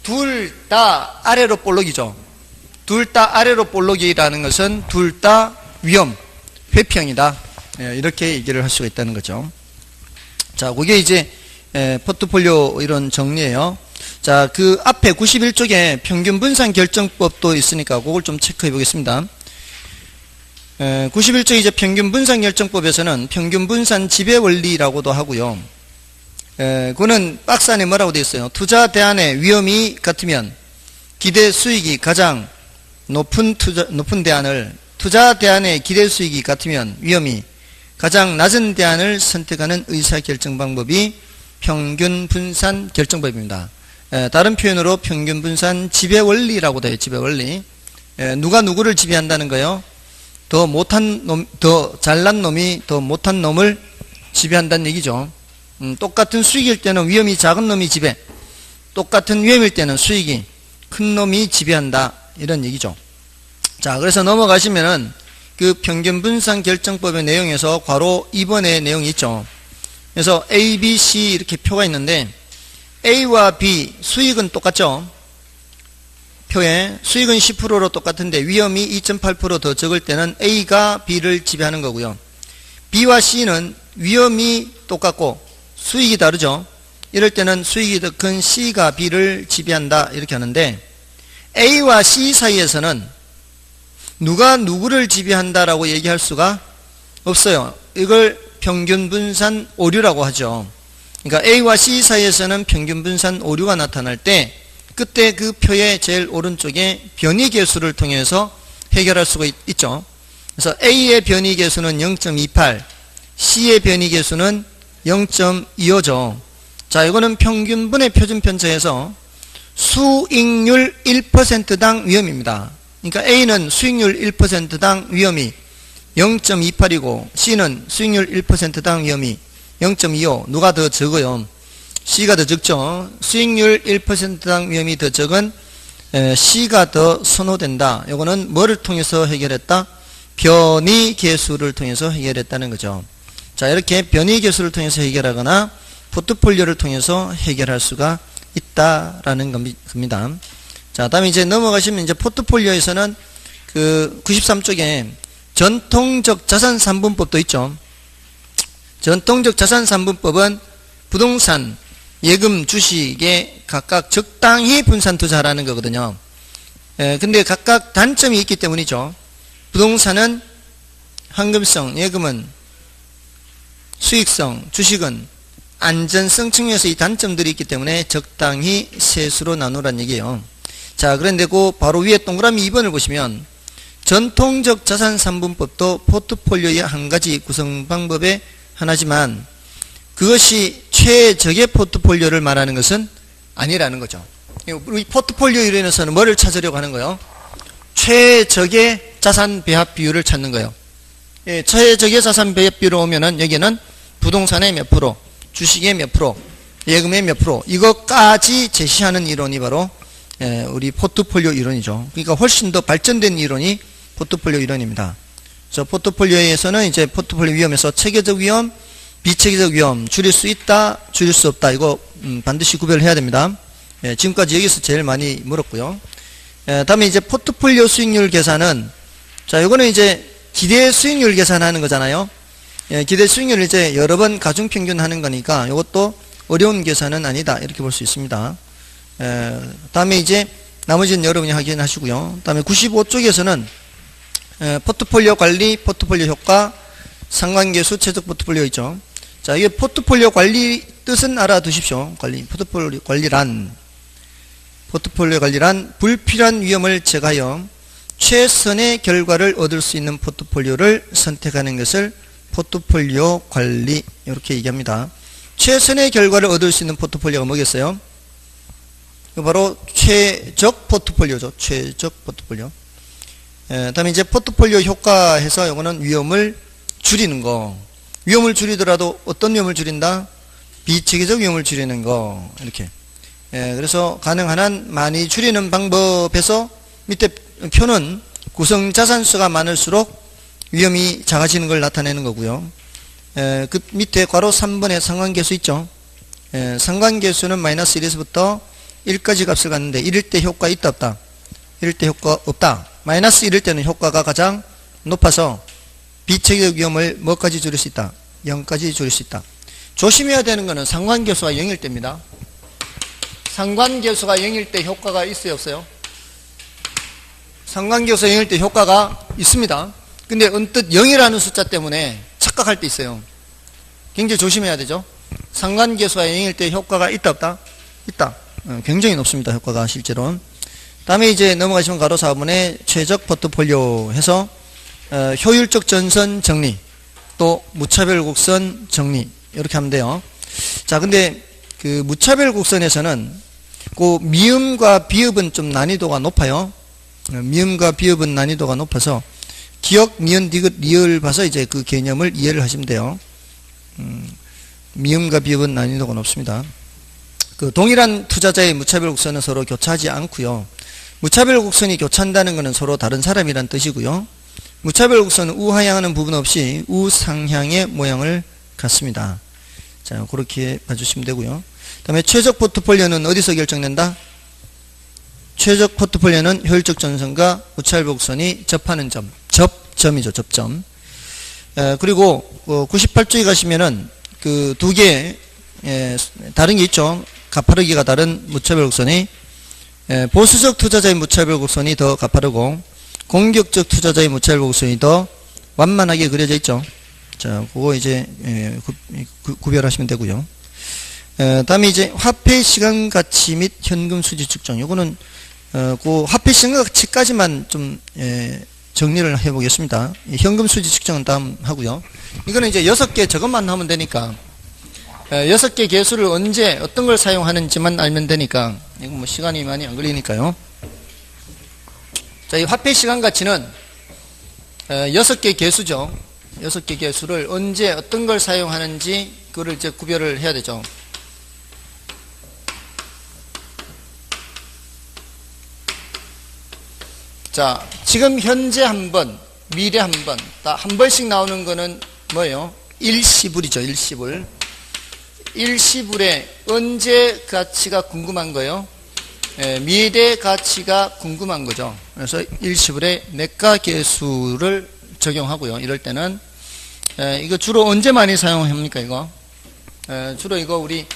둘 다 아래로 볼록이죠. 둘 다 아래로 볼록이라는 것은 둘 다 위험 회피형이다, 이렇게 얘기를 할 수가 있다는 거죠. 자, 그게 이제 포트폴리오 이런 정리예요. 자, 그 앞에 91쪽에 평균 분산 결정법도 있으니까 그걸 좀 체크해 보겠습니다. 91쪽 이제 평균 분산 결정법에서는 평균 분산 지배 원리라고도 하고요. 그거는 박스 안에 뭐라고 되어 있어요? 투자 대안의 위험이 같으면 기대 수익이 가장 높은 대안을, 투자 대안의 기대 수익이 같으면 위험이 가장 낮은 대안을 선택하는 의사결정 방법이 평균 분산 결정법입니다. 다른 표현으로 평균 분산 지배 원리라고도 해요. 지배 원리. 누가 누구를 지배한다는 거예요? 더 잘난 놈이 더 못한 놈을 지배한다는 얘기죠. 똑같은 수익일 때는 위험이 작은 놈이 지배, 똑같은 위험일 때는 수익이 큰 놈이 지배한다 이런 얘기죠. 자, 그래서 넘어가시면은 그 평균분산결정법의 내용에서 괄호 2번의 내용이 있죠. 그래서 A, B, C 이렇게 표가 있는데 A와 B 수익은 똑같죠. 표에 수익은 10%로 똑같은데 위험이 2.8% 더 적을 때는 A가 B를 지배하는 거고요. B와 C는 위험이 똑같고 수익이 다르죠. 이럴 때는 수익이 더 큰 C가 B를 지배한다 이렇게 하는데 A와 C 사이에서는 누가 누구를 지배한다라고 얘기할 수가 없어요. 이걸 평균분산 오류라고 하죠. 그러니까 A와 C 사이에서는 평균분산 오류가 나타날 때 그때 그 표의 제일 오른쪽에 변이계수를 통해서 해결할 수가 있죠. 그래서 A의 변이계수는 0.28, C의 변이계수는 0.25죠. 자, 이거는 평균분의 표준편차에서 수익률 1%당 위험입니다. 그러니까 A는 수익률 1%당 위험이 0.28이고 C는 수익률 1%당 위험이 0.25. 누가 더 적어요? C가 더 적죠. 수익률 1%당 위험이 더 적은 C가 더 선호된다. 이거는 뭐를 통해서 해결했다? 변이계수를 통해서 해결했다는 거죠. 자, 이렇게 변이계수를 통해서 해결하거나 포트폴리오를 통해서 해결할 수가 있다라는 겁니다. 자, 다음에 이제 넘어가시면 이제 포트폴리오에서는 그 93쪽에 전통적 자산 3분법도 있죠. 전통적 자산 3분법은 부동산, 예금, 주식에 각각 적당히 분산 투자하라는 거거든요. 근데 각각 단점이 있기 때문이죠. 부동산은 황금성, 예금은 수익성, 주식은 안전성 측면에서 이 단점들이 있기 때문에 적당히 세수로 나누라는 얘기예요. 자, 그런데 그 바로 위에 동그라미 2번을 보시면 전통적 자산 3분법도 포트폴리오의 한 가지 구성 방법의 하나지만 그것이 최적의 포트폴리오를 말하는 것은 아니라는 거죠. 우리 포트폴리오 이론에서는 뭐를 찾으려고 하는 거예요? 최적의 자산 배합 비율을 찾는 거예요. 예, 최적의 자산 배합 비율로 오면은 여기는 부동산의 몇 프로, 주식의 몇 프로, 예금의 몇 프로, 이것까지 제시하는 이론이 바로 우리 포트폴리오 이론이죠. 그러니까 훨씬 더 발전된 이론이 포트폴리오 이론입니다. 그래서 포트폴리오에서는 이제 포트폴리오 위험에서 체계적 위험, 비체계적 위험, 줄일 수 있다, 줄일 수 없다. 이거 반드시 구별해야 됩니다. 지금까지 여기서 제일 많이 물었고요. 다음에 이제 포트폴리오 수익률 계산은, 자, 이거는 이제 기대 수익률 계산하는 거잖아요. 기대 수익률을 이제 여러 번 가중평균 하는 거니까 이것도 어려운 계산은 아니다. 이렇게 볼 수 있습니다. 다음에 이제 나머지는 여러분이 확인하시고요. 다음에 95쪽에서는 포트폴리오 관리, 포트폴리오 효과, 상관계수, 최적 포트폴리오 있죠. 자, 이게 포트폴리오 관리 뜻은 알아두십시오. 포트폴리오 관리란 불필요한 위험을 제거하여 최선의 결과를 얻을 수 있는 포트폴리오를 선택하는 것을 포트폴리오 관리 이렇게 얘기합니다. 최선의 결과를 얻을 수 있는 포트폴리오가 뭐겠어요? 바로 최적 포트폴리오죠. 최적 포트폴리오. 다음에 이제 포트폴리오 효과해서 이거는 위험을 줄이는 거. 위험을 줄이더라도 어떤 위험을 줄인다? 비체계적 위험을 줄이는 거. 이렇게. 그래서 가능한 한 많이 줄이는 방법에서 밑에 표는 구성 자산수가 많을수록 위험이 작아지는 걸 나타내는 거고요. 그 밑에 괄호 3번에 상관계수 있죠. 상관계수는 마이너스 1에서부터 1까지 값을 갖는데 1일 때 효과 있다 없다? 1일 때 효과 없다. 마이너스 1일 때는 효과가 가장 높아서 비체계적 위험을 뭐까지 줄일 수 있다? 0까지 줄일 수 있다. 조심해야 되는 것은 상관계수가 0일 때입니다. 상관계수가 0일 때 효과가 있어요 없어요? 상관계수가 0일 때 효과가 있습니다. 근데 언뜻 0이라는 숫자 때문에 착각할 때 있어요. 굉장히 조심해야 되죠. 상관계수가 0일 때 효과가 있다 없다? 있다. 굉장히 높습니다. 효과가 실제로. 다음에 이제 넘어가시면 가로 4번에 최적 포트폴리오 해서 효율적 전선 정리, 또 무차별 곡선 정리 이렇게 하면 돼요. 자, 근데 그 무차별 곡선에서는 그 미음과 비읍은 좀 난이도가 높아요. 미음과 비읍은 난이도가 높아서 기억, 니은, 디귿, 리을 봐서 이제 그 개념을 이해를 하시면 돼요. 미음과 비읍은 난이도가 높습니다. 그 동일한 투자자의 무차별 곡선은 서로 교차하지 않고요. 무차별 곡선이 교차한다는 것은 서로 다른 사람이란 뜻이고요. 무차별 곡선은 우하향하는 부분 없이 우상향의 모양을 갖습니다. 자, 그렇게 봐주시면 되고요. 그 다음에 최적 포트폴리오는 어디서 결정된다? 최적 포트폴리오는 효율적 전선과 무차별 곡선이 접하는 점, 접점이죠, 접점. 그리고 98쪽에 가시면은 그 두 개 다른 게 있죠. 가파르기가 다른 무차별 곡선이 보수적 투자자의 무차별 곡선이 더 가파르고 공격적 투자자의 무차별 곡선이 더 완만하게 그려져 있죠. 자, 그거 이제 구별하시면 되고요. 다음에 이제 화폐 시간 가치 및 현금 수지 측정. 요거는 그 화폐 시간 가치까지만 좀 정리를 해보겠습니다. 현금 수지 측정은 다음 하고요. 이거는 이제 6개 저것만 하면 되니까 6개 개수를 언제 어떤 걸 사용하는지만 알면 되니까 이거 뭐 시간이 많이 안 걸리니까요. 자, 이 화폐 시간 가치는 6개 개수죠. 6개 개수를 언제 어떤 걸 사용하는지 그거를 이제 구별을 해야 되죠. 자, 지금 현재 한 번, 미래 한 번, 다 한 번씩 나오는 거는 뭐예요? 일시불이죠, 일시불. 일시불의 언제 가치가 궁금한 거예요? 미래 가치가 궁금한 거죠. 그래서 일시불의 내가 계수를 적용하고요. 이럴 때는 이거 주로 언제 많이 사용합니까? 이거 주로 이거 우리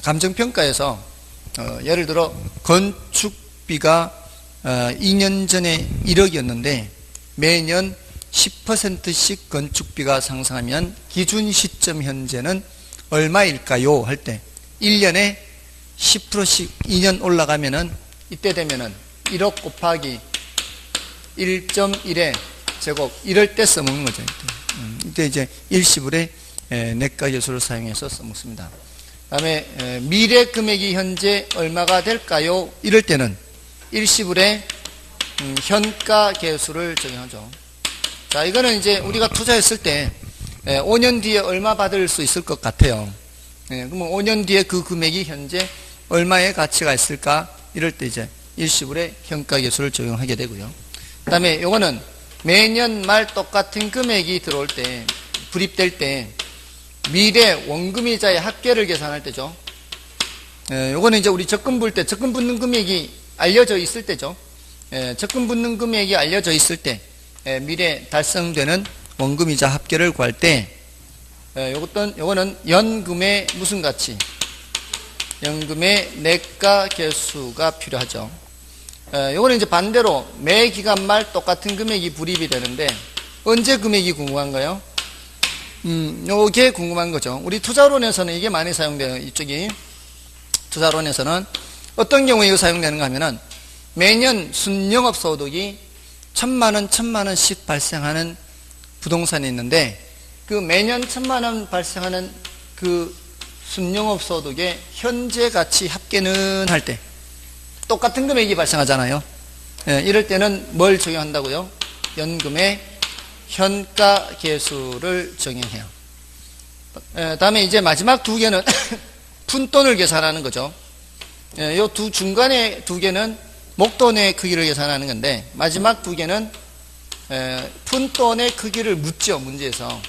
감정평가에서 예를 들어 건축비가 2년 전에 1억이었는데 매년 10%씩 건축비가 상승하면 기준 시점 현재는 얼마일까요? 할 때 1년에 10%씩 2년 올라가면은 이때 되면은 1억 곱하기 1.1의 제곱 이럴 때 써먹는 거죠. 이때 이제 일시불의 내가 계수를 사용해서 써먹습니다. 그 다음에 미래 금액이 현재 얼마가 될까요? 이럴 때는 일시불의 현가 계수를 적용하죠. 자, 이거는 이제 우리가 투자했을 때 5년 뒤에 얼마 받을 수 있을 것 같아요. 그러면 5년 뒤에 그 금액이 현재 얼마의 가치가 있을까? 이럴 때 이제 일시불의 현가 계수를 적용하게 되고요. 그 다음에 요거는 매년 말 똑같은 금액이 들어올 때, 불입될 때 미래 원금이자의 합계를 계산할 때죠. 요거는 이제 우리 적금 볼 때 적금 붙는 금액이 알려져 있을 때죠. 적금 붙는 금액이 알려져 있을 때 미래 달성되는 원금이자 합계를 구할 때 요거는 연금의 무슨 가치? 연금의 내가 계수가 필요하죠. 요거는 이제 반대로 매 기간 말 똑같은 금액이 불입이 되는데 언제 금액이 궁금한가요? 요게 궁금한 거죠. 우리 투자론에서는 이게 많이 사용돼요. 이쪽이 투자론에서는 어떤 경우에 이거 사용되는가 하면은 매년 순영업소득이 1,000만원 발생하는 부동산이 있는데 그 매년 1,000만원 발생하는 그 순영업소득의 현재 가치 합계는 할 때 똑같은 금액이 발생하잖아요. 이럴 때는 뭘 적용한다고요? 연금의 현가 계수를 적용해요. 다음에 이제 마지막 두 개는 푼돈을 계산하는 거죠. 요 두 중간에 두 개는 목돈의 크기를 계산하는 건데 마지막 두 개는 푼돈의 크기를 묻죠, 문제에서.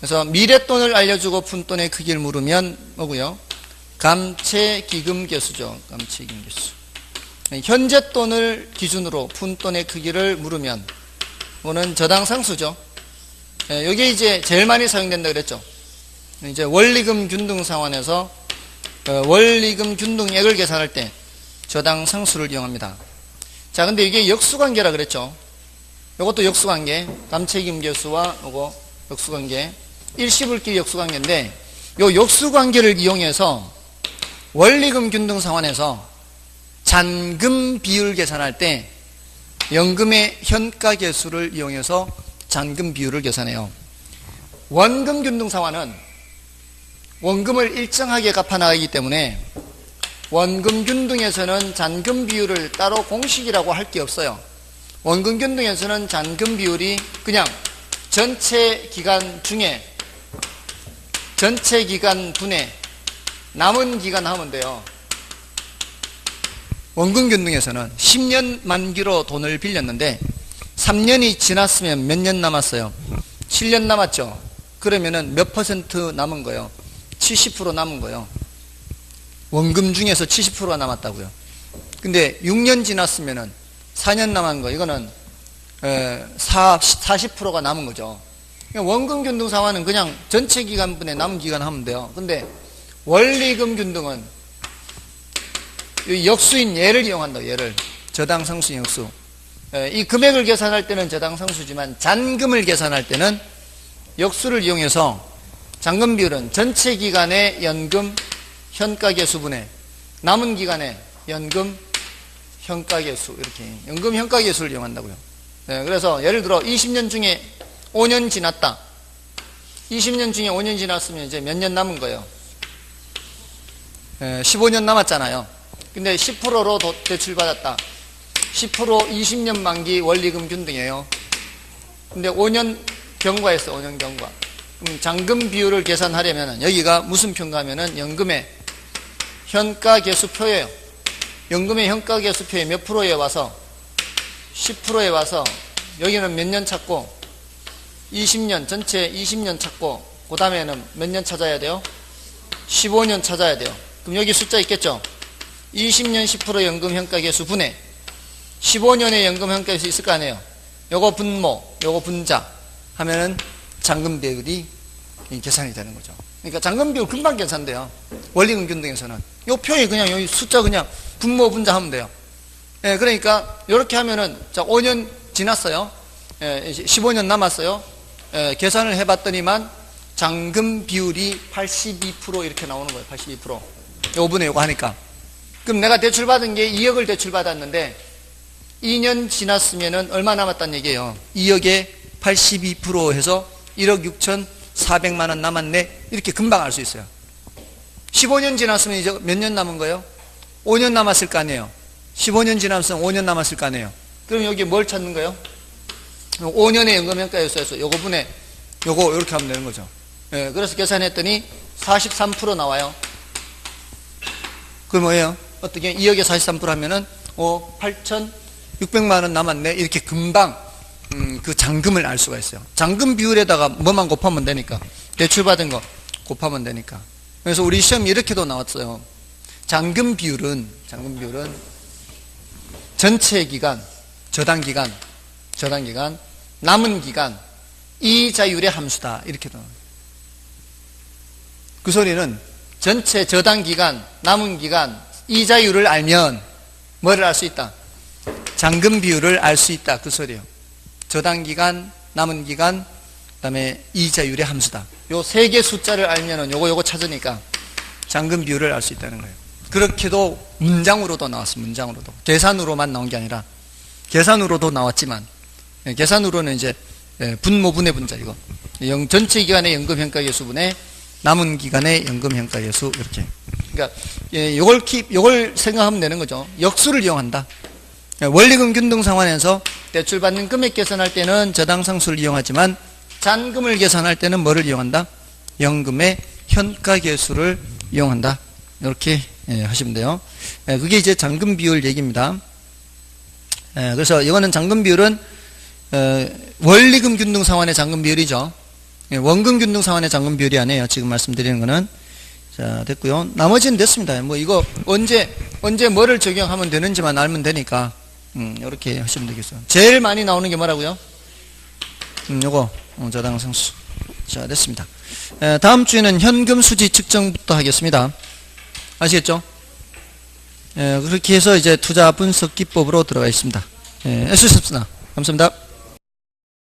그래서 미래돈을 알려주고 푼돈의 크기를 물으면 뭐고요? 감채기금 계수죠. 감채기금 계수. 현재 돈을 기준으로 푼돈의 크기를 물으면 이거는 저당상수죠. 이게 이제 제일 많이 사용된다 그랬죠. 이제 원리금 균등 상환에서 원리금 균등액을 계산할 때 저당상수를 이용합니다. 자, 근데 이게 역수관계라 그랬죠. 이것도 역수관계, 감채기금 계수와 이거 역수관계, 일시불끼리 역수관계인데 이 역수관계를 이용해서 원리금 균등 상환에서 잔금 비율 계산할 때 연금의 현가 계수를 이용해서 잔금 비율을 계산해요. 원금 균등 상환은 원금을 일정하게 갚아나가기 때문에 원금 균등에서는 잔금 비율을 따로 공식이라고 할 게 없어요. 원금 균등에서는 잔금 비율이 그냥 전체 기간 중에 전체 기간 분의 남은 기간 하면 돼요. 원금균등에서는 10년 만기로 돈을 빌렸는데 3년이 지났으면 몇 년 남았어요? 7년 남았죠. 그러면은 몇 퍼센트 남은 거예요? 70% 남은 거예요. 원금 중에서 70%가 남았다고요. 근데 6년 지났으면은 4년 남은 거, 이거는 40%가 남은 거죠. 원금균등 상환은 그냥 전체 기간분에 남은 기간 하면 돼요. 근데 원리금균등은 역수인 예를 이용한다. 예를. 저당상수 역수. 이 금액을 계산할 때는 저당상수지만 잔금을 계산할 때는 역수를 이용해서 잔금 비율은 전체 기간의 연금 현가계수분의 남은 기간의 연금 현가계수, 이렇게 연금 현가계수를 이용한다고요. 그래서 예를 들어 20년 중에 5년 지났다. 20년 중에 5년 지났으면 이제 몇 년 남은 거예요? 15년 남았잖아요. 근데 10%로 대출받았다. 10% 20년 만기 원리금 균등이에요. 근데 5년 경과했어. 5년 경과. 그럼 잔금 비율을 계산하려면 여기가 무슨 표인가면은 연금의 현가계수표예요. 연금의 현가계수표에 몇 프로에 와서 10%에 와서 여기는 몇 년 찾고 20년 전체 20년 찾고 그 다음에는 몇 년 찾아야 돼요? 15년 찾아야 돼요. 그럼 여기 숫자 있겠죠? 20년 10% 연금 현가계수 분해 15년의 연금 현가계수 있을 거 아니에요. 요거 분모, 요거 분자 하면은 잔금 비율이 계산이 되는 거죠. 그러니까 잔금 비율 금방 계산돼요. 원리금 균등에서는 요 표에 그냥 여기 숫자 그냥 분모 분자 하면 돼요. 그러니까 이렇게 하면은 자 5년 지났어요. 15년 남았어요. 계산을 해봤더니만 잔금 비율이 82% 이렇게 나오는 거예요. 82%. 요번에 요거 하니까. 그럼 내가 대출받은 게 2억을 대출받았는데 2년 지났으면은 얼마 남았다는 얘기예요. 2억에 82% 해서 1억 6,400만 원 남았네. 이렇게 금방 알 수 있어요. 15년 지났으면 이제 몇 년 남은 거예요? 5년 남았을 거 아니에요. 15년 지났으면 5년 남았을 거 아니에요. 그럼 여기 뭘 찾는 거예요? 5년의 연금현가계수에서 요거 분에 요거 이렇게 하면 되는 거죠. 그래서 계산했더니 43% 나와요. 그게 뭐예요? 어떻게 2억에 43% 하면은 8,600만 원 남았네. 이렇게 금방 그 잔금을 알 수가 있어요. 잔금 비율에다가 뭐만 곱하면 되니까. 대출받은 거 곱하면 되니까. 그래서 우리 시험이 이렇게도 나왔어요. 잔금 비율은 전체 기간, 저당 기간, 남은 기간, 이자율의 함수다. 이렇게 나와요. 그 소리는 전체 저당 기간, 남은 기간, 이자율을 알면 뭐를 알 수 있다? 잔금 비율을 알 수 있다. 그 소리예요. 저당 기간, 남은 기간, 그다음에 이자율의 함수다. 요 세 개 숫자를 알면은 요거 찾으니까 잔금 비율을 알 수 있다는 거예요. 그렇게도 문장으로도 나왔어요. 문장으로도. 계산으로만 나온 게 아니라 계산으로도 나왔지만 계산으로는 이제 분모 분해 분자 이거. 전체 기간의 연금 현가계수 분의 남은 기간의 연금 현가계수 이렇게. 그러니까 요걸 생각하면 되는 거죠. 역수를 이용한다. 원리금 균등 상환에서 대출받는 금액 계산할 때는 저당상수를 이용하지만 잔금을 계산할 때는 뭐를 이용한다? 연금의 현가계수를 이용한다. 이렇게 하시면 돼요. 그게 이제 잔금 비율 얘기입니다. 그래서 이거는 잔금 비율은 원리금 균등 상환의 잔금 비율이죠. 원금 균등 상환의 잔금 비율이 아니에요. 지금 말씀드리는 거는. 자, 됐고요. 나머지는 됐습니다. 뭐 이거 언제 뭐를 적용하면 되는지만 알면 되니까 이렇게 하시면 되겠어요. 제일 많이 나오는 게 뭐라고요? 요거 저당상수. 자, 됐습니다. 다음 주에는 현금 수지 측정부터 하겠습니다. 아시겠죠? 그렇게 해서 이제 투자 분석 기법으로 들어가 있습니다. 애쓰셨습니다. 감사합니다.